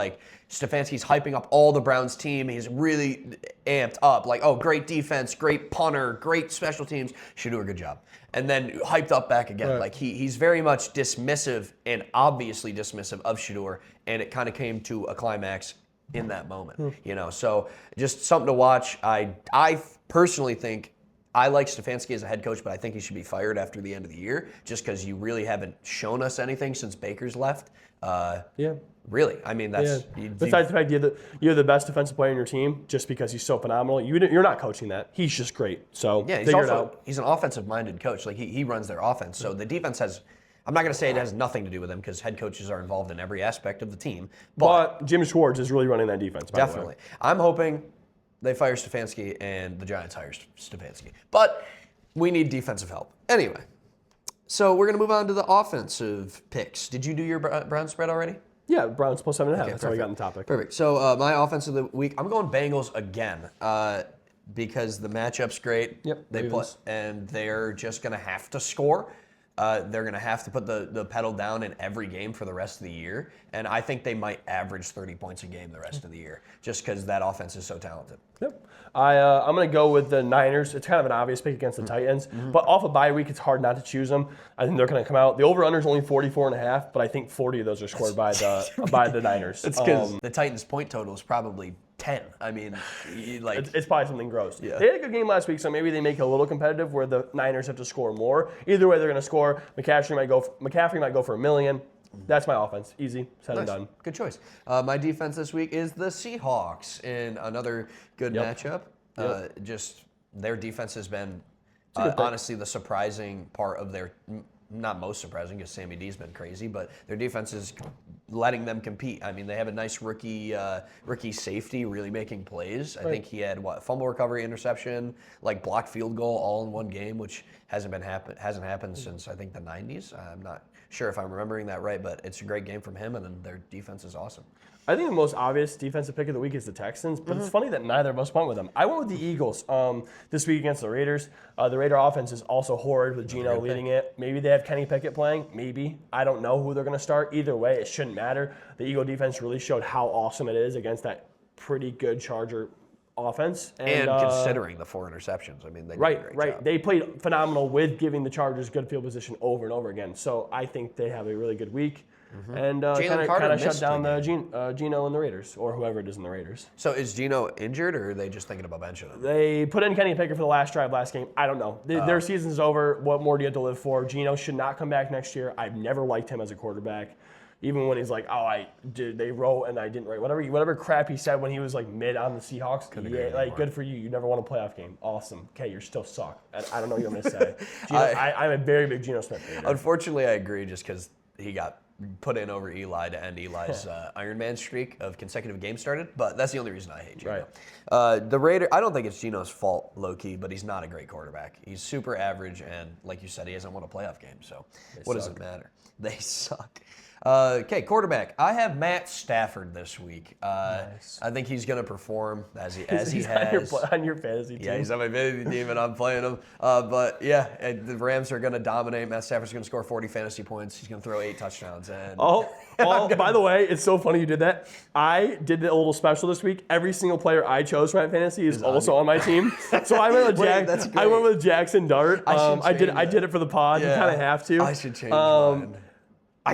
Stefanski's hyping up all the Browns team. He's really amped up, great defense, great punter, great special teams. Shedeur, good job. And then hyped up back again. Right. He's very much dismissive and obviously dismissive of Shedeur, and it kind of came to a climax in that moment. So just something to watch. I personally think. I like Stefanski as a head coach, but I think he should be fired after the end of the year just because you really haven't shown us anything since Baker's left. Really. I mean, that's... Yeah. Besides the fact you're the best defensive player in your team just because he's so phenomenal, you're not coaching that. He's just great. So figure it out. He's an offensive-minded coach. He runs their offense. So the defense has... I'm not going to say it has nothing to do with him because head coaches are involved in every aspect of the team. But Jim Schwartz is really running that defense, by definitely. The way. I'm hoping... They fire Stefanski, and the Giants hire Stefanski. But we need defensive help. Anyway, so we're going to move on to the offensive picks. Did you do your Browns spread already? Yeah, Browns +7.5. That's how we got in the topic. Perfect. So my offense of the week, I'm going Bengals again because the matchup's great. Yep. They play, and they're just going to have to score. they're going to have to put the pedal down in every game for the rest of the year. And I think they might average 30 points a game the rest of the year just because that offense is so talented. Yep. I'm going to go with the Niners. It's kind of an obvious pick against the Titans. But off a bye week, it's hard not to choose them. I think they're going to come out. The over-under is only 44.5, but I think 40 of those are scored by the Niners. It's because the Titans' point total is probably 10. I mean, it's probably something gross. Yeah. They had a good game last week, so maybe they make it a little competitive where the Niners have to score more. Either way, they're going to score. McCaffrey might go for $1 million. That's my offense. Easy, said and done. Good choice. My defense this week is the Seahawks in another good matchup. Just their defense has been honestly the surprising part of their. Not most surprising because Sammy D's been crazy, but their defense is letting them compete. I mean, they have a nice rookie safety really making plays. I think he had fumble recovery, interception, blocked field goal all in one game, which hasn't happened since I think the 90s. I'm not sure if I'm remembering that right, but it's a great game from him, and then their defense is awesome. I think the most obvious defensive pick of the week is the Texans, but it's funny that neither of us went with them. I went with the Eagles this week against the Raiders. The Raider offense is also horrid with Geno leading it. Maybe they have Kenny Pickett playing. Maybe. I don't know who they're going to start. Either way, it shouldn't matter. The Eagle defense really showed how awesome it is against that pretty good Charger offense. And considering the 4 interceptions, I mean, they did a great job. They played phenomenal with giving the Chargers good field position over and over again. So I think they have a really good week. And kind of shut down the Geno and the Raiders, or whoever it is in the Raiders. So is Geno injured, or are they just thinking about benching him? They put in Kenny Pickett for the last drive last game. I don't know. Their season's over. What more do you have to live for? Geno should not come back next year. I've never liked him as a quarterback. Even when he's like, they wrote and I didn't write. Whatever crap he said when he was mid on the Seahawks. Good for you. You never won a playoff game. Awesome. Okay, you still suck. I don't know what you're going to say. I'm a very big Geno Smith fan. Unfortunately, I agree just because he got put in over Eli to end Eli's Iron Man streak of consecutive games started, but that's the only reason I hate Geno. Right. The Raider, I don't think it's Geno's fault, low-key, but he's not a great quarterback. He's super average, and like you said, he hasn't won a playoff game, so what does it matter? They suck. Okay, quarterback. I have Matt Stafford this week. Nice. I think he's going to perform as he has. On your fantasy team. Yeah, he's on my fantasy team, and I'm playing him. But yeah, the Rams are going to dominate. Matt Stafford's going to score 40 fantasy points. He's going to throw 8 touchdowns. And by the way, it's so funny you did that. I did a little special this week. Every single player I chose for my fantasy is also on my team. So I went with Jackson Dart. I did it for the pod. Yeah. You kind of have to. I should change mine.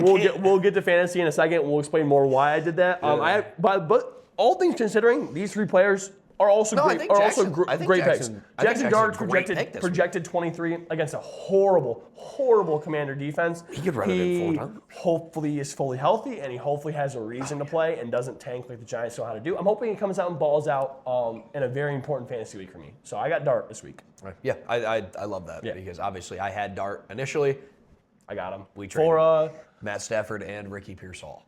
We'll get to fantasy in a second. We'll explain more why I did that. But all things considering, these 3 players are also great picks. Jackson Dart projected 23 against a horrible Commander defense. He could run it in full time. Hopefully is fully healthy, and he hopefully has a reason to play and doesn't tank like the Giants know how to do. I'm hoping he comes out and balls out in a very important fantasy week for me. So I got Dart this week. Yeah, I love that because obviously I had Dart initially. I got him. We traded Matt Stafford and Ricky Pearsall.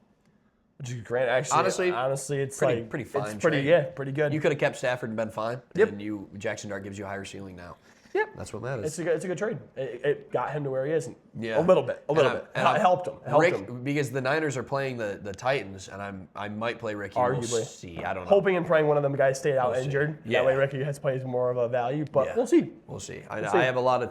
Which is great. Actually, honestly, it's pretty fine. It's pretty good. You could have kept Stafford and been fine. Yep. And Jackson Dart gives you a higher ceiling now. Yep. That's what matters. It's a good trade. It got him to where he is. Yeah. A little bit. It helped him. Because the Niners are playing the Titans, and I might play Ricky. Arguably. We'll see. I don't know. Hoping and praying one of them guys stayed out injured. Yeah. That way Ricky has plays more of a value, but we'll see. We'll see. I have a lot of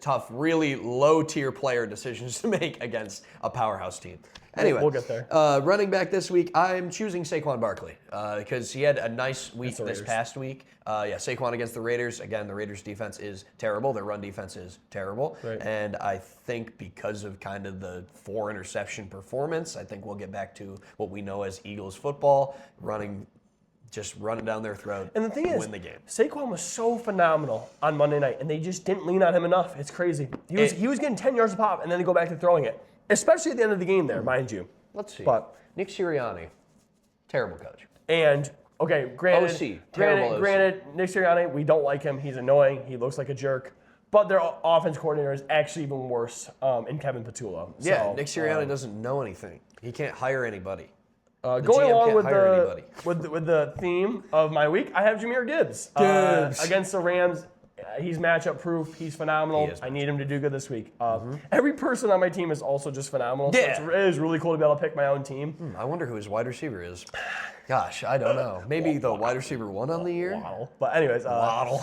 tough, really low-tier player decisions to make against a powerhouse team. Anyway, we'll get there. Running back this week, I'm choosing Saquon Barkley because he had a nice week this past week. Saquon against the Raiders. Again, the Raiders' defense is terrible. Their run defense is terrible. Right. And I think because of kind of the 4 interception performance, I think we'll get back to what we know as Eagles football, running down their throat and the thing is, win the game. Saquon was so phenomenal on Monday night, and they just didn't lean on him enough. It's crazy. He was getting 10 yards a pop, and then they go back to throwing it. Especially at the end of the game there, mind you. Let's see. But Nick Sirianni, terrible coach. And, granted, Nick Sirianni, we don't like him. He's annoying. He looks like a jerk. But their offense coordinator is actually even worse in Kevin Patullo. Yeah, Nick Sirianni doesn't know anything. He can't hire anybody. Going along with the theme of my week, I have Jahmyr Gibbs. Against the Rams. He's matchup proof. He's phenomenal. I need him to do good this week. Every person on my team is also just phenomenal. Yeah. So it is really cool to be able to pick my own team. I wonder who his wide receiver is. Gosh, I don't know. Maybe the wide receiver 1 on the year? Waddle. But anyways, Waddle.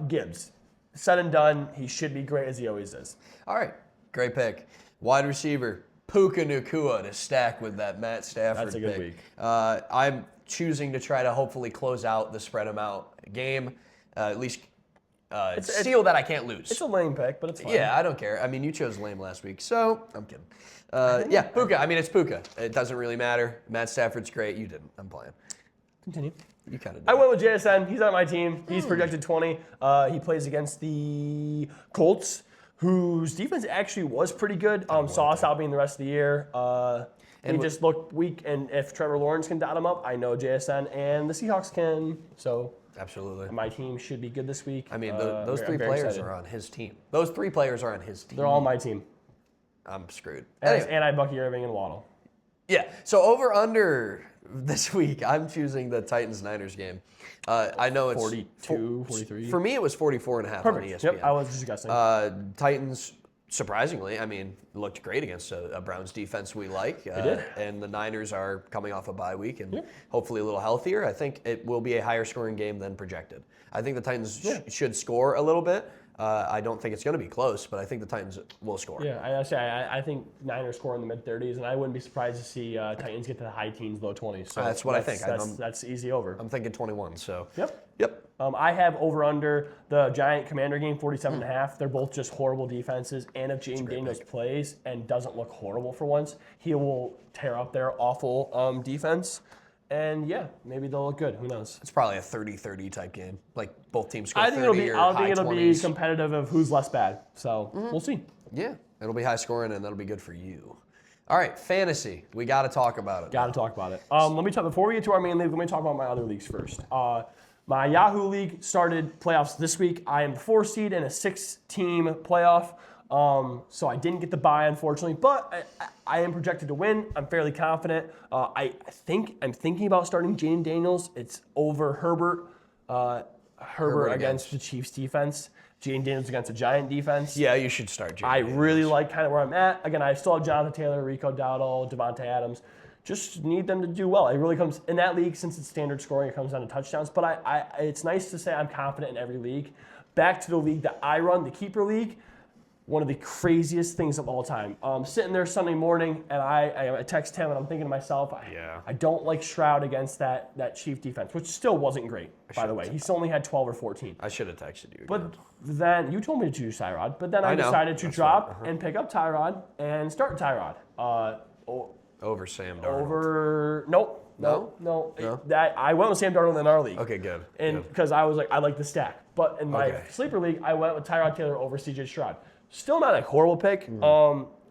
Gibbs. Said and done. He should be great as he always is. All right. Great pick. Wide receiver, Puka Nacua to stack with that Matt Stafford That's a good week. I'm choosing to try to hopefully close out the spread amount game, at least seal that I can't lose. It's a lame pick, but it's fine. Yeah, I don't care. I mean, you chose lame last week, so I'm kidding. Yeah, Puka. I mean, it's Puka. It doesn't really matter. Matt Stafford's great. You didn't. I'm playing. Continue. You kind of did. I went with JSN. He's on my team. He's projected 20. He plays against the Colts, whose defense actually was pretty good. Saw us out being the rest of the year. He just looked weak, and if Trevor Lawrence can dot him up, I know JSN and the Seahawks can. So absolutely, my team should be good this week. I mean, those three players are on his team. Those 3 players are on his team. They're all on my team. I'm screwed. And I Bucky Irving and Waddle. Yeah. So over under this week, I'm choosing the Titans-Niners game. I know it's 42, 43. For me, it was 44.5 on ESPN. Yep, I was just guessing. Titans, surprisingly, I mean, looked great against a Browns defense we like. They did. And the Niners are coming off a bye week and hopefully a little healthier. I think it will be a higher scoring game than projected. I think the Titans should score a little bit. I don't think it's going to be close, but I think the Titans will score. Yeah, I think Niners score in the mid-30s, and I wouldn't be surprised to see Titans get to the high teens, low 20s. So that's what I think. That's easy over. I'm thinking 21, so. Yep. I have over-under the Giant-Commander game, 47.5. They're both just horrible defenses, and if Jaden Daniels plays and doesn't look horrible for once, he will tear up their awful defense. And yeah, maybe they'll look good. Who knows? It's probably a 30-30 type game. Like both teams score 30 or I high think it'll 20s. be competitive of who's less bad. So we'll see. Yeah, it'll be high scoring and that'll be good for you. All right, fantasy. We got to talk about it. Got to talk about it. Let me talk before we get to our main league. Let me talk about my other leagues first. My Yahoo League started playoffs this week. I am the 4 seed in a 6-team playoff. So I didn't get the bye, unfortunately, but I am projected to win. I'm fairly confident. I'm thinking about starting Jaden Daniels. It's over Herbert. Herbert against the Chiefs defense. Jaden Daniels against a Giant defense. Yeah, you should start Jaden Daniels. Really like kind of where I'm at. Again, I still have Jonathan Taylor, Rico Dowdle, Devontae Adams. Just need them to do well. It really comes in that league, since it's standard scoring, it comes down to touchdowns. But it's nice to say I'm confident in every league. Back to the league that I run, the Keeper League. One of the craziest things of all time. Sitting there Sunday morning, and I text him, and I'm thinking to myself, I don't like Stroud against that Chief defense, which still wasn't great, by the way. He still only had 12 or 14. I should have texted you. But then, you told me to choose Tyrod, but then I decided to drop and pick up Tyrod and start Tyrod. Over Sam Darnold. No. I went with Sam Darnold in our league. Okay, good. And because I was like, I like the stack. But in my sleeper league, I went with Tyrod Taylor over CJ Stroud. Still not a horrible pick.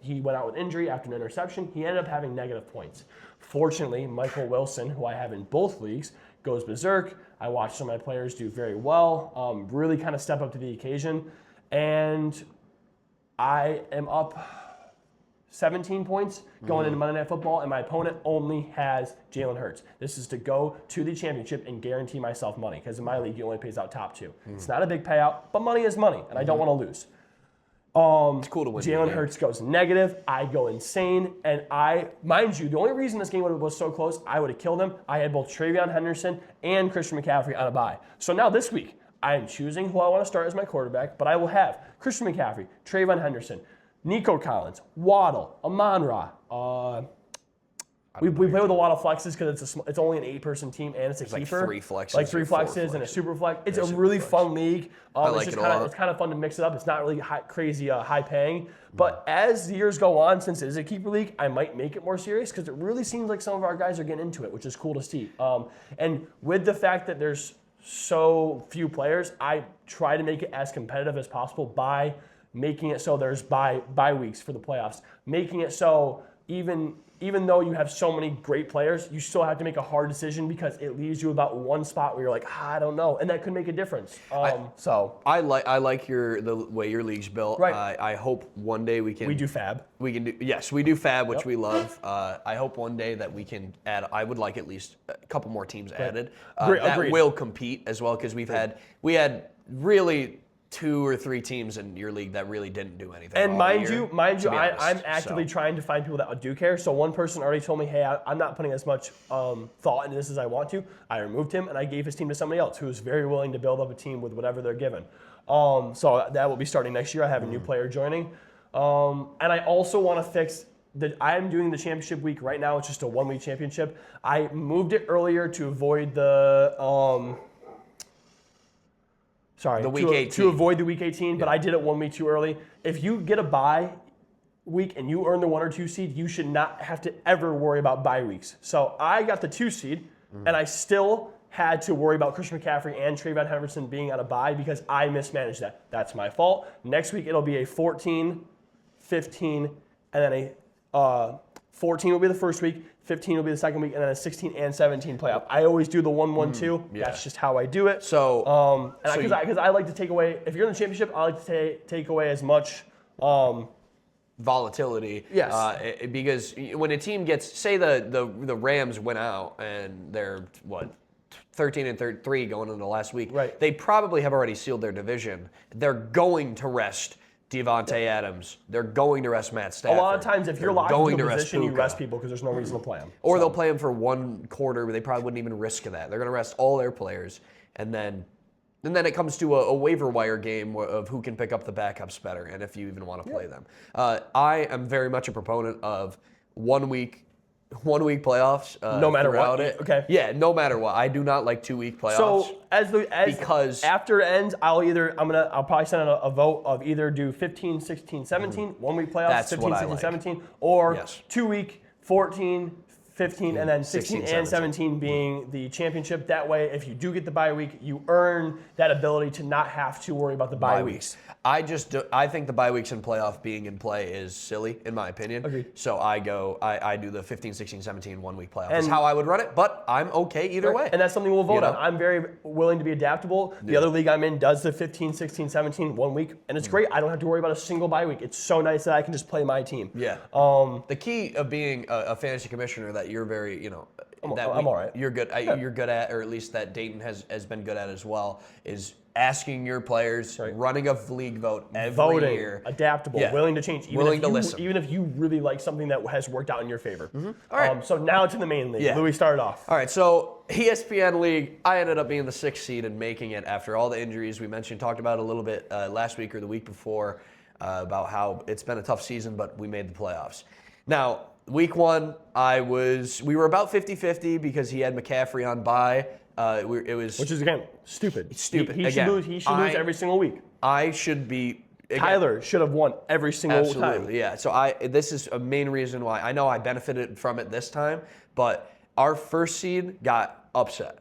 He went out with injury after an interception. He ended up having negative points. Fortunately, Michael Wilson, who I have in both leagues, goes berserk. I watched some of my players do very well, really kind of step up to the occasion. And I am up 17 points going into Monday Night Football, and my opponent only has Jalen Hurts. This is to go to the championship and guarantee myself money, because in my league, he only pays out top 2. It's not a big payout, but money is money, and I don't want to lose. It's cool to win. Jalen Hurts goes negative. I go insane. And mind you, the only reason this game was so close, I would have killed him. I had both TreVeyon Henderson and Christian McCaffrey on a bye. So now this week, I am choosing who I want to start as my quarterback, but I will have Christian McCaffrey, TreVeyon Henderson, Nico Collins, Waddle, Amon-Ra. We play with a lot of flexes because it's only an 8-person team and it's a keeper. Like 3 flexes. Like 3 flexes and a super flex. It's a really fun league. I like it a lot. It's kind of fun to mix it up. It's not really crazy high paying. But as the years go on, since it is a keeper league, I might make it more serious because it really seems like some of our guys are getting into it, which is cool to see. And with the fact that there's so few players, I try to make it as competitive as possible by making it so there's bye weeks for the playoffs. Making it so even though you have so many great players, you still have to make a hard decision because it leaves you about one spot where you're like, I don't know, and that could make a difference. I like the way your league's built. Right. I hope one day we do fab. We do fab, which we love. I hope one day that we can add. I would like at least a couple more teams added that will compete as well, because we had really 2 or 3 teams in your league that really didn't do anything. And mind you, I'm actively trying to find people that do care. So one person already told me, hey, I'm not putting as much thought into this as I want to. I removed him and I gave his team to somebody else who is very willing to build up a team with whatever they're given. So that will be starting next year. I have a new player joining. And I also want to fix I'm doing the championship week right now. It's just a 1-week championship. I moved it earlier to avoid the week 18. To avoid the week 18, but I did it 1 week too early. If you get a bye week and you earn the 1 or 2 seed, you should not have to ever worry about bye weeks. So I got the 2 seed, and I still had to worry about Christian McCaffrey and Trayvon Henderson being on a bye because I mismanaged that. That's my fault. Next week it'll be a 14, 15, and then a 14 will be the first week, 15 will be the second week, and then a 16 and 17 playoff. I always do the 1-1-2. That's just how I do it. So, because I like to take away, if you're in the championship, I like to take away as much volatility. Yes. Because when a team gets, say the Rams went out and they're 13-3 going into the last week. Right. They probably have already sealed their division. They're going to rest Devontae Adams. They're going to rest Matt Stafford. A lot of times, if you're locked into a position, you rest people because there's no reason to play them. Or they'll play them for 1 quarter, but they probably wouldn't even risk that. They're going to rest all their players, and then it comes to a waiver wire game of who can pick up the backups better, and if you even want to play them. I am very much a proponent of 1 week playoffs. No matter what. Okay. Yeah, no matter what. I do not like 2-week playoffs. So because after it ends, I'll probably send out a vote of either do 15, 16, 17, 1 week playoffs, That's 15, 16, like. 17, or 2-week, 14, 15, and then 16 and 17 being the championship. That way, if you do get the bye week, you earn that ability to not have to worry about the bye weeks. I think the bye weeks and playoff being in play is silly, in my opinion. Agreed. So I do the 15, 16, 17 1 week playoff. That's how I would run it, but I'm okay either way. And that's something we'll vote on. I'm very willing to be adaptable. The other league I'm in does the 15, 16, 17 1 week, and it's great. I don't have to worry about a single bye week. It's so nice that I can just play my team. Yeah. The key of being a fantasy commissioner that you're very, I'm all right. You're good. You're good at, or at least that Dayton has been good at as well, is asking your players, running a league vote every year. Adaptable, willing to change. Willing to listen. Even if you really like something that has worked out in your favor. All right. So now to the main league. Yeah. Louis started off. All right, so ESPN League, I ended up being the 6th seed and making it after all the injuries we talked about a little bit last week or the week before about how it's been a tough season, but we made the playoffs. Now, week 1, we were about 50-50 because he had McCaffrey on bye. Which is, again, stupid. Stupid. He should lose every single week. I should be. Tyler should have won every single time. Absolutely, yeah. So this is a main reason why I know I benefited from it this time, but our first seed got upset.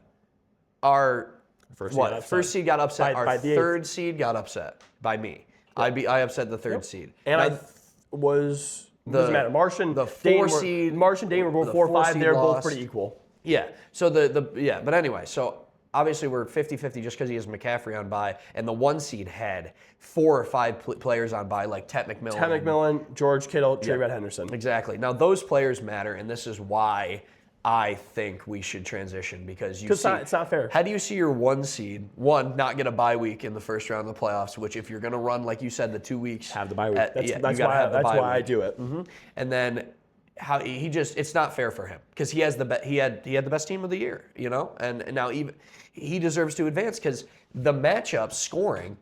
Our first seed got upset. Our third seed got upset by me. Yep. I upset the third seed. And doesn't matter. Marsh and Dane were both 4-5. They're both pretty equal. Yeah. So but anyway, so obviously we're 50-50 just because he has McCaffrey on bye, and the 1 seed had 4 or 5 players on bye, like Ted McMillan, George Kittle, Trayvon Henderson. Exactly. Now those players matter, and this is why I think we should transition because it's not fair. How do you see your 1 seed not get a bye week in the first round of the playoffs? Which, if you're going to run like you said, the 2 weeks, have the bye week. That's why I do it. Mm-hmm. And then. It's not fair for him because he had the best team of the year, and now even he deserves to advance because the matchup scoring,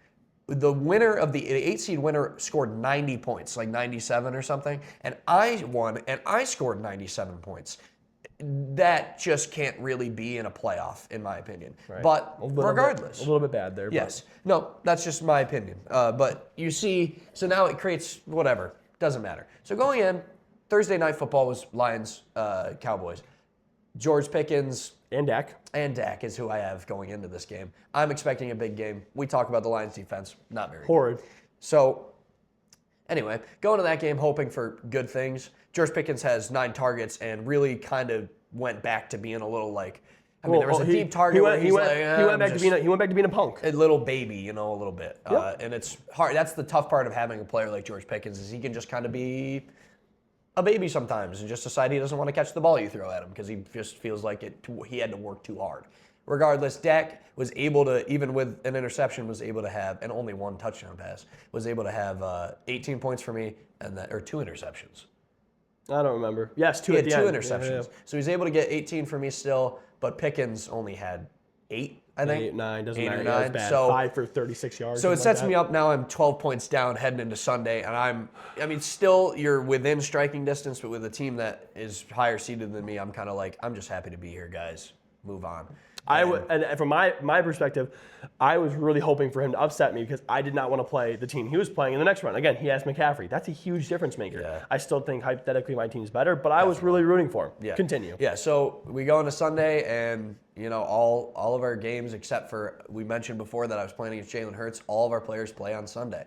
the winner of the 8 seed winner scored 90 points, like 97 or something, and I won and I scored 97 points. That just can't really be in a playoff, in my opinion. Right. But regardless, a little bit bad there. Yes, no, that's just my opinion. But you see, so now it creates whatever, doesn't matter. So going in. Thursday night football was Lions, Cowboys. George Pickens. And Dak is who I have going into this game. I'm expecting a big game. We talk about the Lions defense. Not very horrid. Good. So, anyway, going to that game hoping for good things. George Pickens has 9 targets and really kind of went back to being a little like, there was a deep target he went back to being a punk. A little baby, a little bit. Yep. And it's hard. That's the tough part of having a player like George Pickens is he can just kind of be a baby sometimes and just decide he doesn't want to catch the ball you throw at him because he just feels like he had to work too hard. Regardless, Dak was able to, even with an interception, was able to have, and only 1 touchdown pass, was able to have 18 points for me or 2 interceptions. I don't remember. Yes, 2 he at the had 2 end. interceptions. Yeah. So he's able to get 18 for me still, but Pickens only had 8 I think. 8, 9, doesn't 8 matter. or Yeah, 9. bad. So 5 for 36 yards. So it sets me up now. I'm 12 points down heading into Sunday, and still you're within striking distance, but with a team that is higher seeded than me, I'm kind of like, I'm just happy to be here, guys. Move on. And from my perspective, I was really hoping for him to upset me because I did not want to play the team he was playing in the next round. Again, he has McCaffrey. That's a huge difference maker. Yeah. I still think hypothetically my team's better, but I was really rooting for him. Yeah. Continue. Yeah, so we go into Sunday, and all of our games except for, we mentioned before that I was playing against Jalen Hurts, all of our players play on Sunday.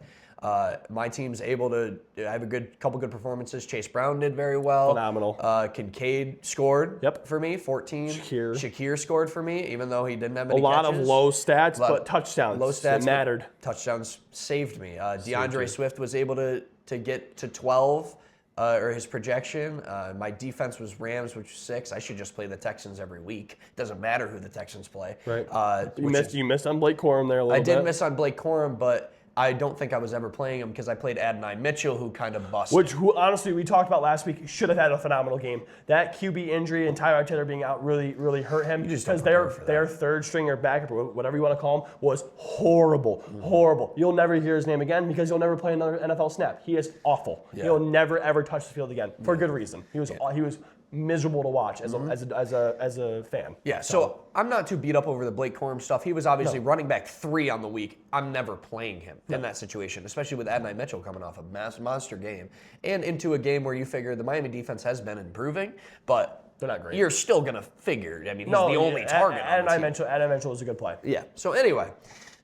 My team's able to have a couple good performances. Chase Brown did very well. Phenomenal. Kincaid scored for me, 14. Shakir scored for me, even though he didn't have many catches. A lot of low stats, but touchdowns. Low stats. It mattered. Touchdowns saved me. DeAndre Swift was able to get to 12, or his projection. My defense was Rams, which was 6. I should just play the Texans every week. Doesn't matter who the Texans play. Right. You missed on Blake Corum there a little bit. I did miss on Blake Corum, but I don't think I was ever playing him because I played Adonai Mitchell, who kind of busted. Who honestly, we talked about last week, should have had a phenomenal game. That QB injury and Tyrod Taylor being out really, really hurt him because their third string or backup or whatever you want to call him was horrible, horrible. You'll never hear his name again because you'll never play another NFL snap. He is awful. Yeah. He'll never ever touch the field again for good reason. He was miserable to watch as a fan. Yeah, so I'm not too beat up over the Blake Corum stuff. He was obviously running back 3 on the week. I'm never playing him in that situation, especially with Adonai Mitchell coming off a monster game and into a game where you figure the Miami defense has been improving, but they're not great. You're still going to figure. I mean, he's the only target. Adonai Mitchell was a good play. Yeah. So anyway.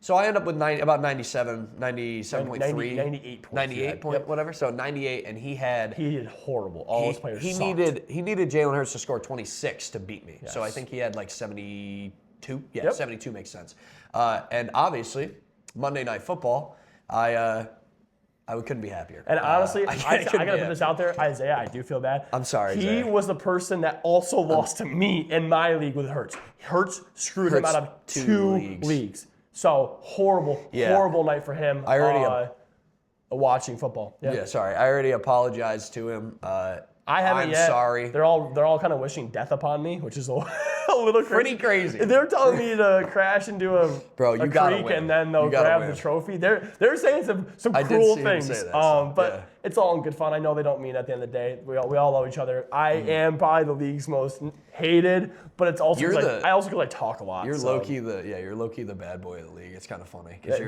So I end up with about 97.3. 98 points. 98 point, whatever. So 98, and he did horrible. All his players sucked. He needed Jalen Hurts to score 26 to beat me. Yes. So I think he had like 72. Yeah, 72 makes sense. And obviously, Monday Night Football, I couldn't be happier. And honestly, I got to put this out there. Isaiah, I do feel bad. I'm sorry, He was the person that also lost to me in my league with Hurts. Hurts screwed him out of 2 leagues. So horrible night for him. I already watching football. Yeah, sorry. I already apologized to him. I haven't I'm yet. Sorry. They're all kind of wishing death upon me, which is a little pretty crazy. They're telling me to crash into a creek and then they'll grab the trophy. They're saying some cruel things. But it's all in good fun. I know they don't mean it at the end of the day. We all love each other. I am probably the league's most hated, but it's also I also could talk a lot. You're low key the bad boy of the league. It's kind of funny because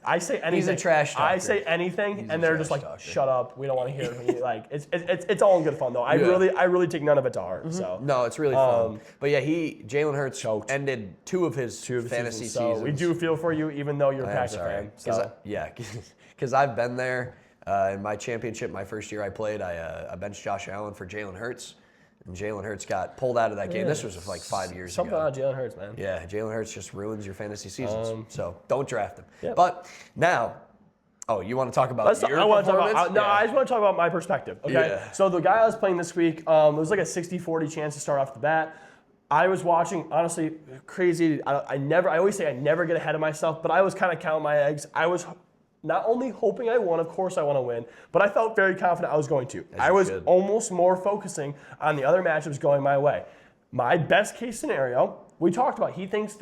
I say anything. He's a trash talker. I say anything, and they're just like, "Shut up! We don't want to hear it." It's all in good fun though. I really take none of it to heart. So no, it's really fun. But yeah, Jalen Hurts ended 2 of his fantasy seasons. So we do feel for you, even though you're a Packer fan. Because I've been there. In my championship, my first year I played, I benched Josh Allen for Jalen Hurts. And Jalen Hurts got pulled out of that game. This was like 5 years ago. Something about Jalen Hurts, man. Yeah, Jalen Hurts just ruins your fantasy seasons. So don't draft him. Yep. But now, you want to talk about your performance? I just want to talk about my perspective. Okay. Yeah. So the guy I was playing this week, it was like a 60-40 chance to start off the bat. I was watching, honestly, crazy. I always say I never get ahead of myself, but I was kind of counting my eggs. I was not only hoping I won, of course I want to win, but I felt very confident I was going to. I was almost more focusing on the other matchups going my way. My best case scenario, we talked about, he thinks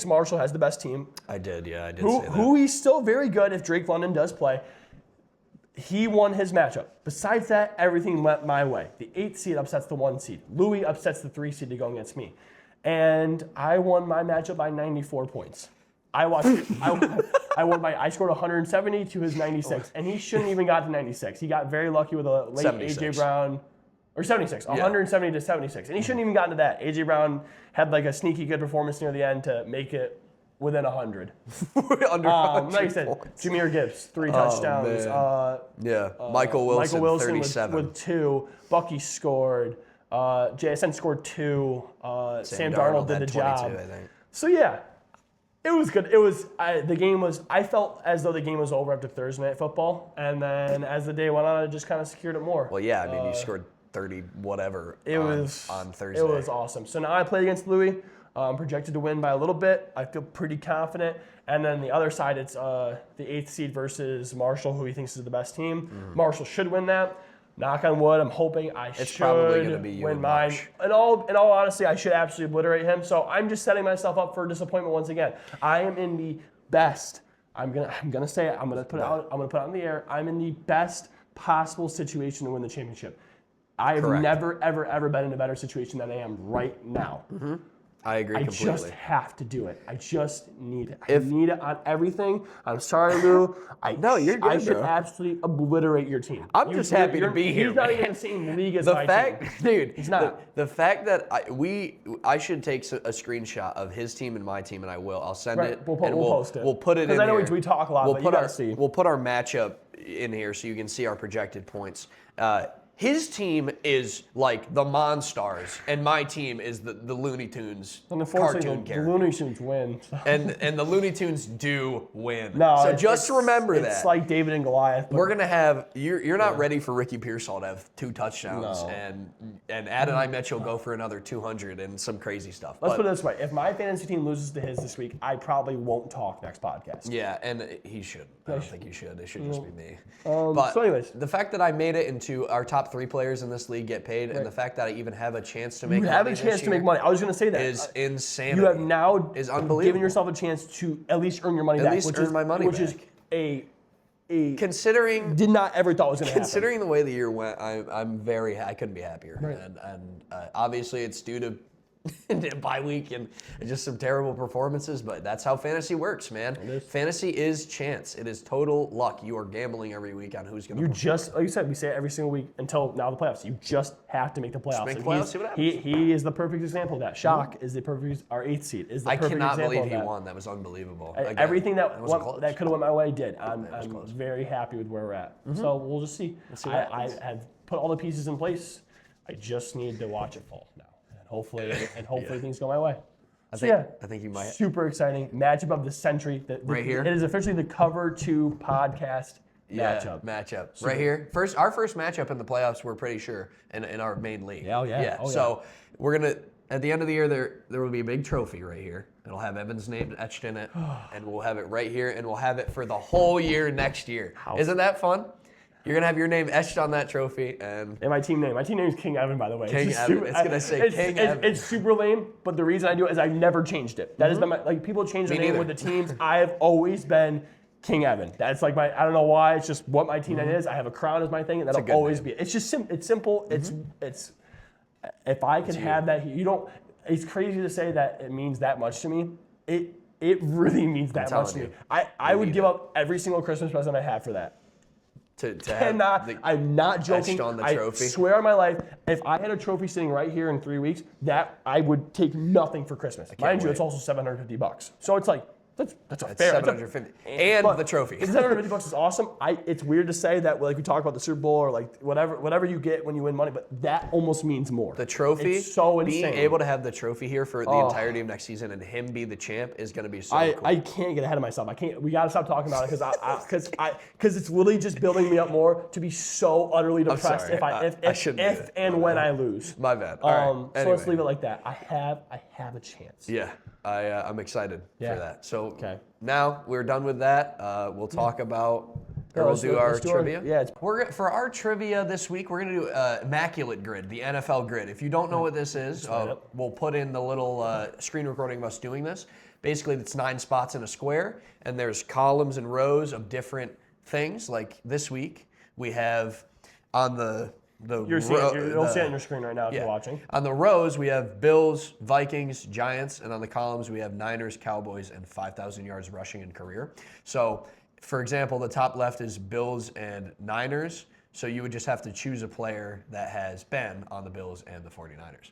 Marshall has the best team. I did say that. Who he's still very good if Drake London does play. He won his matchup. Besides that, everything went my way. The 8th seed upsets the 1 seed. Louis upsets the 3 seed to go against me. And I won my matchup by 94 points. I scored 170 to his 96, and he shouldn't even got to 96. He got very lucky with a late 76. A.J. Brown, or 76, 170 to 76, and he shouldn't even gotten to that. A.J. Brown had like a sneaky good performance near the end to make it within 100. Under 100 like I said, Jahmyr Gibbs, 3 touchdowns. Michael Wilson 37 with 2. Bucky scored. JSN scored 2. Sam Darnold did the job. I think. So yeah. It was good. I felt as though the game was over after Thursday Night Football, and then as the day went on, I just kind of secured it more. Well, yeah, I mean, you scored 30 whatever on Thursday. It was awesome. So now I play against Louis. I'm projected to win by a little bit. I feel pretty confident. And then the other side, it's the 8th seed versus Marshall, who he thinks is the best team. Marshall should win that. knock on wood, I'm hoping it's probably going to be you win mine. In all honesty, I should absolutely obliterate him. So I'm just setting myself up for disappointment once again. I am in the best. I'm gonna say it. I'm gonna put it out in the air. I'm in the best possible situation to win the championship. I have never, ever been in a better situation than I am right now. Mm-hmm. I agree completely. I just have to do it. I just need it. I need it on everything. I'm sorry, Lou. You're good, I should absolutely obliterate your team. I'm just happy to be here. He's not even in the same league as my team. Dude, he's not. The fact that I should take a screenshot of his team and my team, and I will. I'll send it. We'll post it. We'll put it in. Because I know here. we talk a lot, but you gotta see. We'll put our matchup in here so you can see our projected points. His team is like the Monstars, and my team is the Looney Tunes cartoon character. The Looney Tunes win. And the Looney Tunes do win. No, so just remember that. It's like David and Goliath. We're gonna have you're not ready for Ricky Pearsall to have 2 touchdowns and Adonai Mitchell go for another 200 and some crazy stuff. Let's put it this way: if my fantasy team loses to his this week, I probably won't talk next podcast. Yeah, and he should. I don't think you should. It should just be me. But so anyways, the fact that I made it into our top 3 players in this league get paid, and the fact that I even have a chance to make money. You have a chance to make money. I was going to say that is insanity. You have now is unbelievable. given yourself a chance to at least earn your money back. At least earn my money back. Which is a considering did not ever thought was going to happen. Considering the way the year went, I couldn't be happier. Right. And obviously it's due to bye week and just some terrible performances, but that's how fantasy works, man. Fantasy is chance. It is total luck. You are gambling every week on who's going to. You just, like you said, we say it every single week until now the playoffs. You just have to make the playoffs. Make the playoffs, see what happens. He is the perfect example of that. Shock is the perfect. Our 8th seed is the perfect example of that. I cannot believe he won. That was unbelievable. Again, everything that could have went my way did. I'm very happy with where we're at. Mm-hmm. So we'll just see. I have put all the pieces in place. I just need to watch it fall now. Hopefully things go my way. I think you might. Super exciting matchup of the century. Right here. It is officially the Cover 2 podcast matchup. Right here. Our first matchup in the playoffs, we're pretty sure, in our main league. Yeah. So we're gonna at the end of the year there will be a big trophy right here. It'll have Evan's name etched in it, and we'll have it right here, and we'll have it for the whole year next year. Isn't that fun? You're going to have your name etched on that trophy. And my team name. My team name is King Evan, by the way. King Evan. It's going to say King Evan. It's super lame, but the reason I do it is I never changed it. That has been people change their name with the teams. I have always been King Evan. That's like I don't know why. It's just what my team name is. I have a crown as my thing, and that'll always be it. It's just it's simple. It's if I can have that, it's crazy to say that it means that much to me. It really means that much to me. I would give up every single Christmas present I have for that. I'm not joking. On the trophy. I swear on my life, if I had a trophy sitting right here in 3 weeks, that I would take nothing for Christmas. Mind you, it's also $750. So it's like that's a fair. $750 and the trophy. $750 is awesome. It's weird to say that like we talk about the Super Bowl or like whatever you get when you win money, but that almost means more. The trophy, it's so insane. Being able to have the trophy here for the entirety of next season and him be the champ is going to be so cool. I can't get ahead of myself. We got to stop talking about it because it's literally just building me up more to be so utterly depressed if when I lose. My bad. So let's leave it like that. I have a chance. Yeah. I'm excited for that. So now we're done with that. We'll talk about, we'll do our trivia. For our trivia this week, we're going to do Immaculate Grid, the NFL grid. If you don't know what this is, we'll put in the little screen recording of us doing this. Basically, it's 9 spots in a square, and there's columns and rows of different things. Like this week, we have on you'll see it on your screen right now if you're watching. On the rows, we have Bills, Vikings, Giants, and on the columns, we have Niners, Cowboys, and 5,000 yards rushing in career. So, for example, the top left is Bills and Niners. So you would just have to choose a player that has been on the Bills and the 49ers.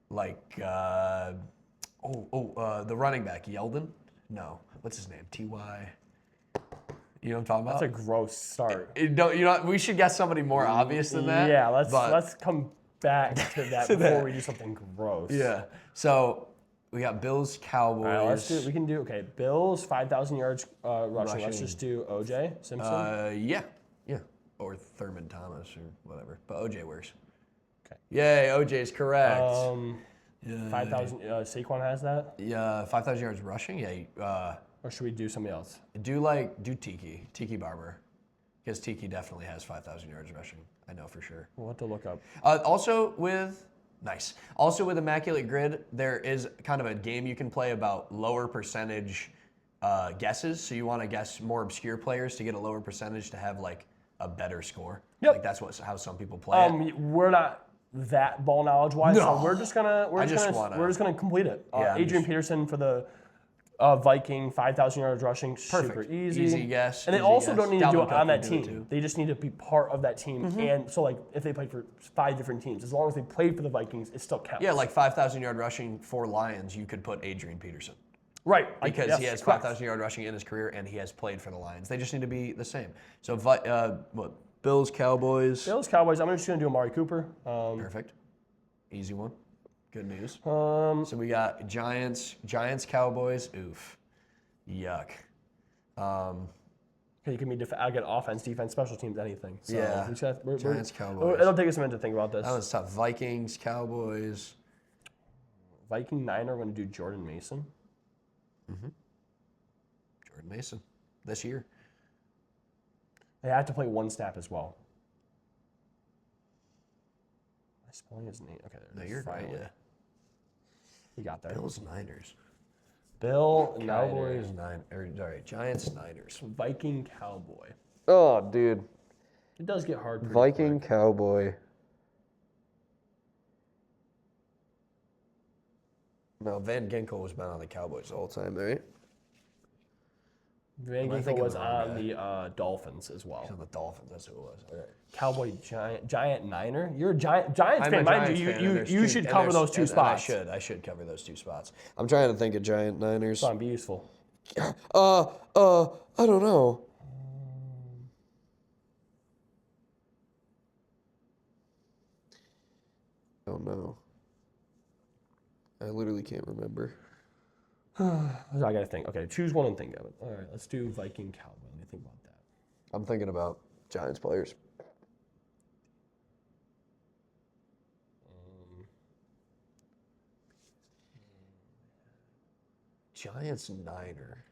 Like, the running back, Yeldon? No. What's his name? T.Y. You know what I'm talking about? That's a gross start. We should guess somebody more obvious than that. Yeah, let's come back to that before we do something gross. Yeah. So we got Bills, Cowboys. All right, we can do Bills, 5,000 yards rushing. Let's just do OJ Simpson. Yeah. Or Thurman Thomas or whatever. But OJ works. Okay. Yay, OJ is correct. 5,000. Saquon has that. Yeah, 5,000 yards rushing. Yeah. Or should we do somebody else? Do Tiki Barber. Because Tiki definitely has 5,000 yards rushing. I know for sure. We'll have to look up. Also with Immaculate Grid, there is kind of a game you can play about lower percentage guesses. So you want to guess more obscure players to get a lower percentage to have like a better score. Yep. Like that's how some people play it. We're not that ball knowledge wise, no. so we're just gonna complete it. Adrian Peterson for the Viking, 5,000 yards rushing, super easy. Easy guess. And they also don't need to do it on that team. They just need to be part of that team. And so, like, if they played for 5 different teams, as long as they played for the Vikings, it still counts. Yeah, like 5,000 yard rushing for Lions, you could put Adrian Peterson. Right. Because he has 5,000 yard rushing in his career, and he has played for the Lions. They just need to be the same. So, Bills, Cowboys. Bills, Cowboys. I'm just going to do Amari Cooper. Perfect. Easy one. Good news. So we got Giants, Cowboys. Oof. Yuck. You can be I get offense, defense, special teams, anything. So yeah. Giants, Cowboys. It'll take us a minute to think about this. That was tough. Vikings, Cowboys. Viking Niner. I'm going to do Jordan Mason. Jordan Mason. This year. They have to play one snap as well. Am I spelling his name? Okay. No, you're right. Yeah. You got that. Bills, Niners. Cowboys, Giants, Niners. Viking, Cowboy. Oh, dude. It does get hard. Viking, quick. Cowboy. No, Van Ginkel has been on the Cowboys the whole time, right? Van Ginkel was on the Dolphins as well. He's on the Dolphins. That's who it was. All right. Cowboy, Giant Niner. You're a Giants fan, mind you. You should cover those two spots. I should cover those 2 spots. I'm trying to think of Giant Niners. Come on, be useful. I don't know. Oh no. I literally can't remember. I gotta think. Okay, choose one and think of it. All right, let's do Viking Cowboy. Let me think about that. I'm thinking about Giants players. Giants Niner.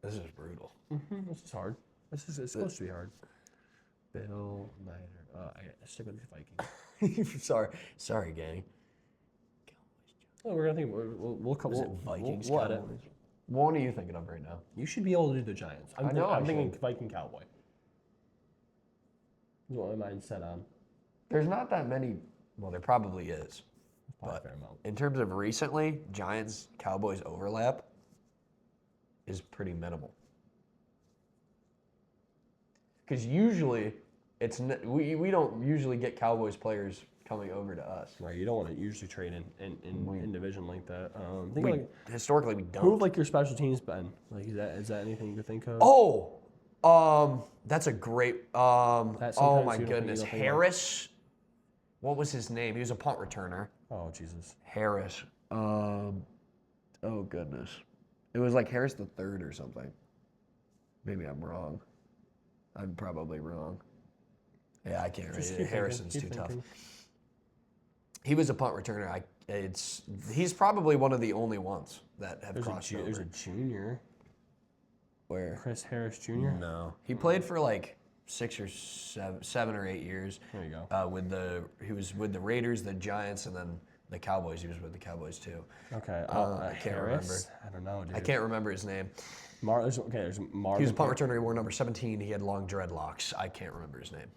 This is brutal. This is hard. It's supposed to be hard. Bill Niner. I stick with the Vikings. Sorry, gang. Oh, we're gonna think. We'll come. Vikings. We'll Cowboys. What are you thinking of right now? You should be able to do the Giants. I'm thinking Viking Cowboy. Is what my mind's set on. There's not that many. Well, there probably is. But fair amount. In terms of recently, Giants Cowboys overlap is pretty minimal. Because usually, we don't usually get Cowboys players coming over to us. Right, you don't want to usually trade in division like that. Historically, we don't. Who have like your special teams been? Like, is that anything you could think of? That's a great. Oh my goodness, Harris. What was his name? He was a punt returner. Oh Jesus. Harris. Oh goodness, it was like Harris the third or something. Maybe I'm wrong. I'm probably wrong. Yeah, I can't read it. Harrison's too tough. He was a punt returner. He's probably one of the only ones that have crossed over. There's a junior. Where? Chris Harris Jr.? No. He played for like 7 or 8 years. There you go. He was with the Raiders, the Giants, and then the Cowboys. He was with the Cowboys too. Okay. I can't remember. I don't know, dude. I can't remember his name. There's Marvin. He was a punt returner. He wore number 17. He had long dreadlocks. I can't remember his name.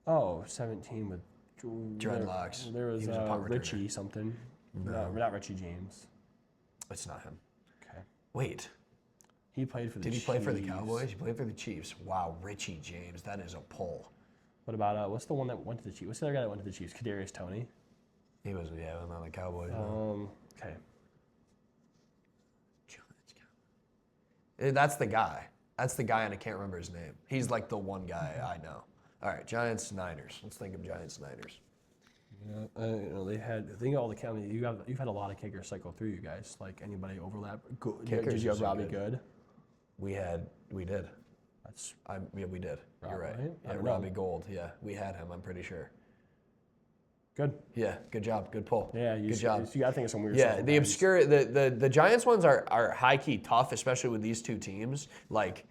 Oh, 17 with dreadlocks. There was Richie something. No, not Richie James. It's not him. Okay. Wait. He played for the Did Chiefs. he play for the Cowboys? He played for the Chiefs. Wow, Richie James. That is a pull. What about, what's the one that went to the Chiefs? What's the other guy that went to the Chiefs? Kadarius Toney? He was, on the Cowboys. Okay. That's the guy. That's the guy, and I can't remember his name. He's like the one guy I know. All right, Giants, Niners. Let's think of Giants, Niners. They had. Think of all the county. You've had a lot of kickers cycle through you guys. Like anybody overlap. Did you have Robbie Good? We did. We did. You're right. Yeah, Robbie Gold. Yeah, we had him. I'm pretty sure. Good. Yeah, good job. Good pull. Yeah, good job. You got to think of some weird stuff. Yeah, the obscure, the Giants ones are high-key tough, especially with these two teams. Like,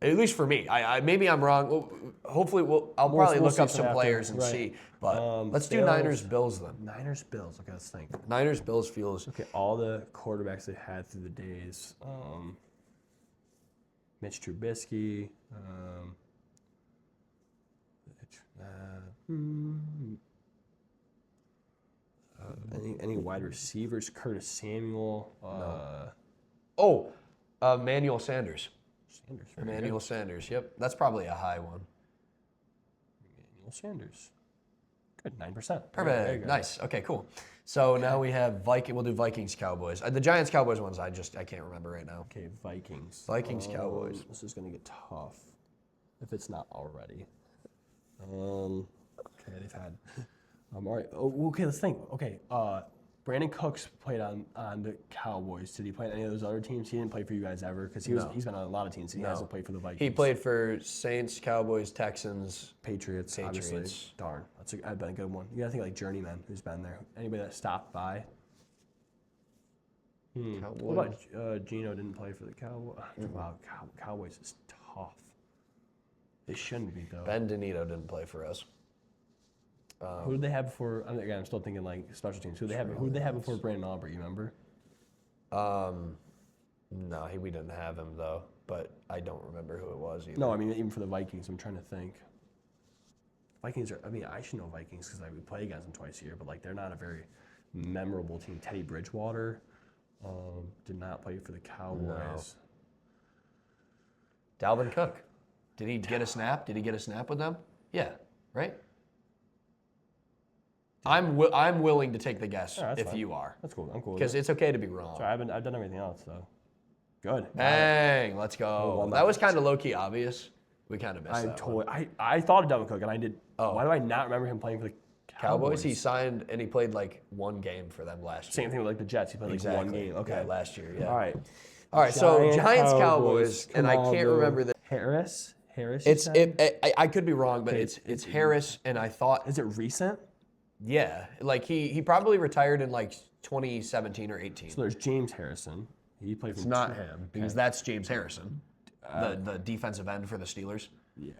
at least for me. Maybe I'm wrong. Hopefully, I'll probably look up some players and see. But let's do Niners-Bills then. Niners-Bills. Okay, let's think. Niners-Bills feels... Okay, all the quarterbacks they had through the days. Mitch Trubisky. Any wide receivers? Curtis Samuel. No. Emmanuel Sanders. Emmanuel Sanders. Yep, that's probably a high one. Emmanuel Sanders. Good, 9%. Perfect. Nice. Okay, cool. So now we have We'll do Vikings Cowboys. The Giants Cowboys ones I can't remember right now. Okay, Vikings. Vikings Cowboys. This is gonna get tough if it's not already. Okay, they've had. All right. Oh, okay, let's think. Okay, Brandon Cooks played on the Cowboys. Did he play on any of those other teams? He didn't play for you guys ever because he's been on a lot of teams. He hasn't played for the Vikings. He played for Saints, Cowboys, Texans, Patriots. Obviously. Darn, that'd been a good one. You gotta think like Journeyman, who's been there. Anybody that stopped by. What about Geno? Didn't play for the Cowboys. Wow, Cowboys is tough. They shouldn't be though. Ben DiNucci didn't play for us. Who did they have before? Again, I'm still thinking like special teams. Who did they have before Brandon Aubrey? You remember? No, we didn't have him though. But I don't remember who it was either. No, I mean even for the Vikings, I'm trying to think. Vikings are. I mean, I should know Vikings because we play against them twice a year. But like, they're not a very memorable team. Teddy Bridgewater did not play for the Cowboys. No. Dalvin Cook. Did he get a snap? Did he get a snap with them? Yeah. Right. I'm willing to take the guess if fine. You are. That's cool. I'm cool. Because it's okay to be wrong. Sorry, I've done everything else though. Good. Bang! Let's go. That was kind of low key obvious. We kind of missed that one. I thought of Dalvin Cook and I did. Oh. Why do I not remember him playing for the Cowboys? He signed and he played like one game for them last year. Same thing with like the Jets. He played like one game. Okay, last year. Yeah. All right. So Giants Cowboys, and I can't remember the Harris. I could be wrong, but it's Harris, and I thought. Is it recent? Yeah, like he probably retired in like 2017 or 18. So there's James Harrison. He played for. It's not him because that's James Harrison, the defensive end for the Steelers. Yeah.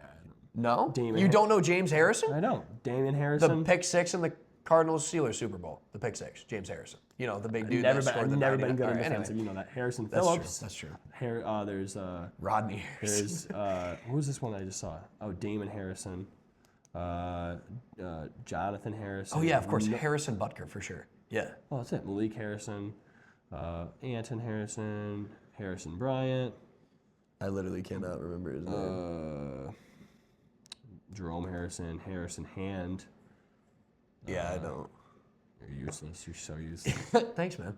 No, you don't know James Harrison? I know Damian Harrison. The pick six in the Cardinals Steelers Super Bowl. The pick six, James Harrison. You know the big dude. I've never been good in defensive. You know that Harrison Phillips. That's true. There's Rodney Harrison. There's who was this one I just saw? Oh, Damon Harrison. Jonathan Harrison. Oh yeah, of course, Harrison Butker for sure. Yeah. Oh, that's it. Malik Harrison, Anton Harrison, Harrison Bryant. I literally cannot remember his name. Jerome Harrison, Harrison Hand. Yeah, I don't. You're useless. You're so useless. Thanks, man.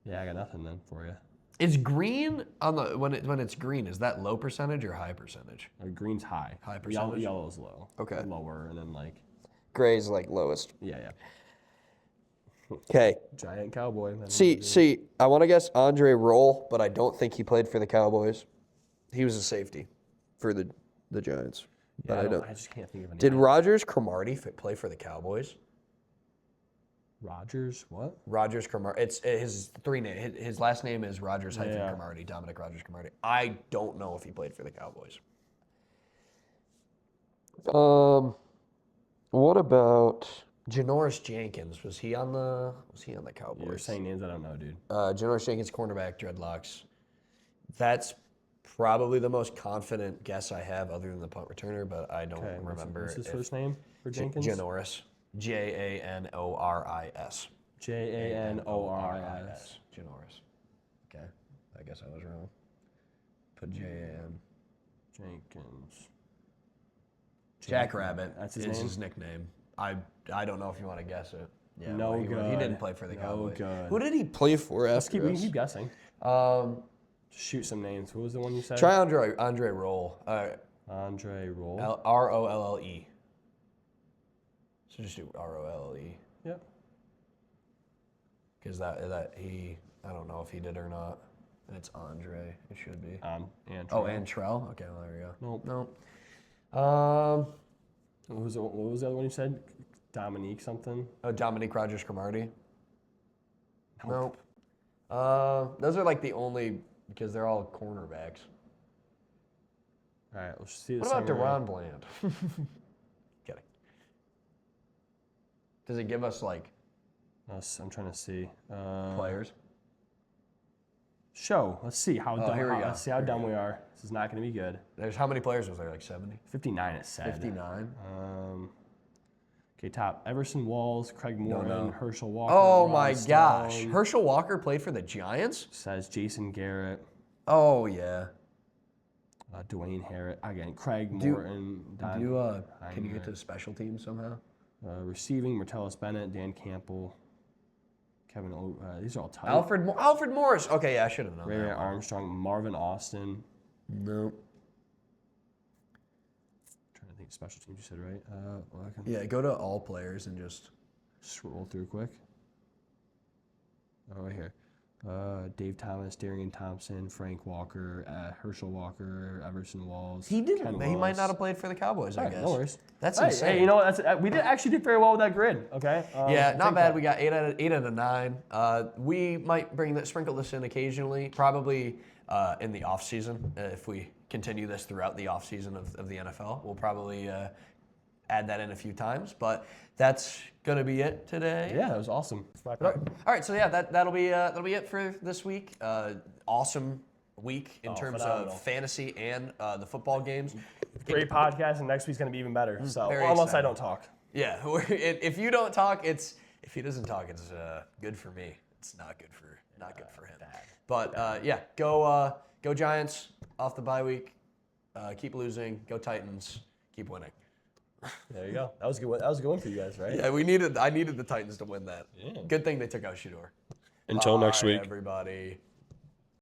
Yeah, I got nothing then for you. Is green on the when it's green? Is that low percentage or high percentage? Green's high. High percentage. Yellow's low. Okay. Lower, and then like. Gray's like lowest. Yeah. Okay. Giant Cowboy. See, I want to guess Andre Roll, but I don't think he played for the Cowboys. He was a safety for the Giants. Yeah, I just can't think of any. Did Rogers Cromartie play for the Cowboys? Rogers what? Rogers Cromartie. It's his three name. His last name is Rogers Cromartie. Dominic Rogers Cromartie. I don't know if he played for the Cowboys. What about Janoris Jenkins? Was he on the Cowboys? You're saying names I don't know, dude. Janoris Jenkins, cornerback, dreadlocks. That's probably the most confident guess I have, other than the punt returner, but I don't remember. What's his first name for Jenkins? Janoris. Janoris. Janoris. Janoris. Okay. I guess I was wrong. Put J-A-N. Jenkins. Jackrabbit. That's his nickname. I don't know if you want to guess it. Yeah, he didn't play for the Cowboys. Good. Who did he play for after We keep guessing. Shoot some names. What was the one you said? Try Andre Roll. Andre Roll. Rolle. So just do Rolle. Yep. Because that he, I don't know if he did or not. And it's Andre. It should be. Antrell. Okay, well there we go. Nope. Nope. What was the other one you said? Dominique something. Oh, Dominique Rodgers-Cromartie. Nope. Those are like the only because they're all cornerbacks. All right, let's see. What about DeRon Bland? Kidding. Does it give us like? I'm trying to see Players. Show. Let's see how dumb. Here we go. Let's see how dumb we are. This is not going to be good. There's how many players was there? Like 70. 59. It said. 59. Okay, top. Everson Walls, Craig Morton, Herschel Walker. Oh Ron my Stone. gosh. Herschel Walker played for the Giants? Says Jason Garrett. Oh, yeah. Dwayne Harris. Again, Craig Morton. Can you get to the special teams somehow? Receiving, Martellus Bennett, Dan Campbell, Kevin these are all tight. Alfred Morris. Okay, yeah, I should have known Ray that. Armstrong, Marvin Austin. Nope. Trying to think of special teams you said, right? Yeah, go to all players and just scroll through quick. Oh, right here. Dave Thomas, Darian Thompson, Frank Walker, Herschel Walker, Everson Walls. He might not have played for the Cowboys, I guess. No worries. That's insane. Hey, you know what? We actually did very well with that grid. Okay. Yeah, not bad. We got 8 out of 9. We might sprinkle this in occasionally, probably in the off season. If we continue this throughout the off season of the NFL, we'll probably add that in a few times. But that's gonna be it today. Yeah, that was awesome. All right, so yeah, that'll be it for this week. Awesome week in terms of fantasy and the football games. Great podcast, and next week's gonna be even better. So unless I don't talk. Yeah, if you don't talk, if he doesn't talk, it's good for me. It's not good for him. But yeah, go Giants off the bye week. Keep losing. Go Titans. Keep winning. There you go. That was a good one. That was a good one for you guys, right? Yeah, I needed the Titans to win that. Yeah. Good thing they took out Shedeur. Until next week, everybody.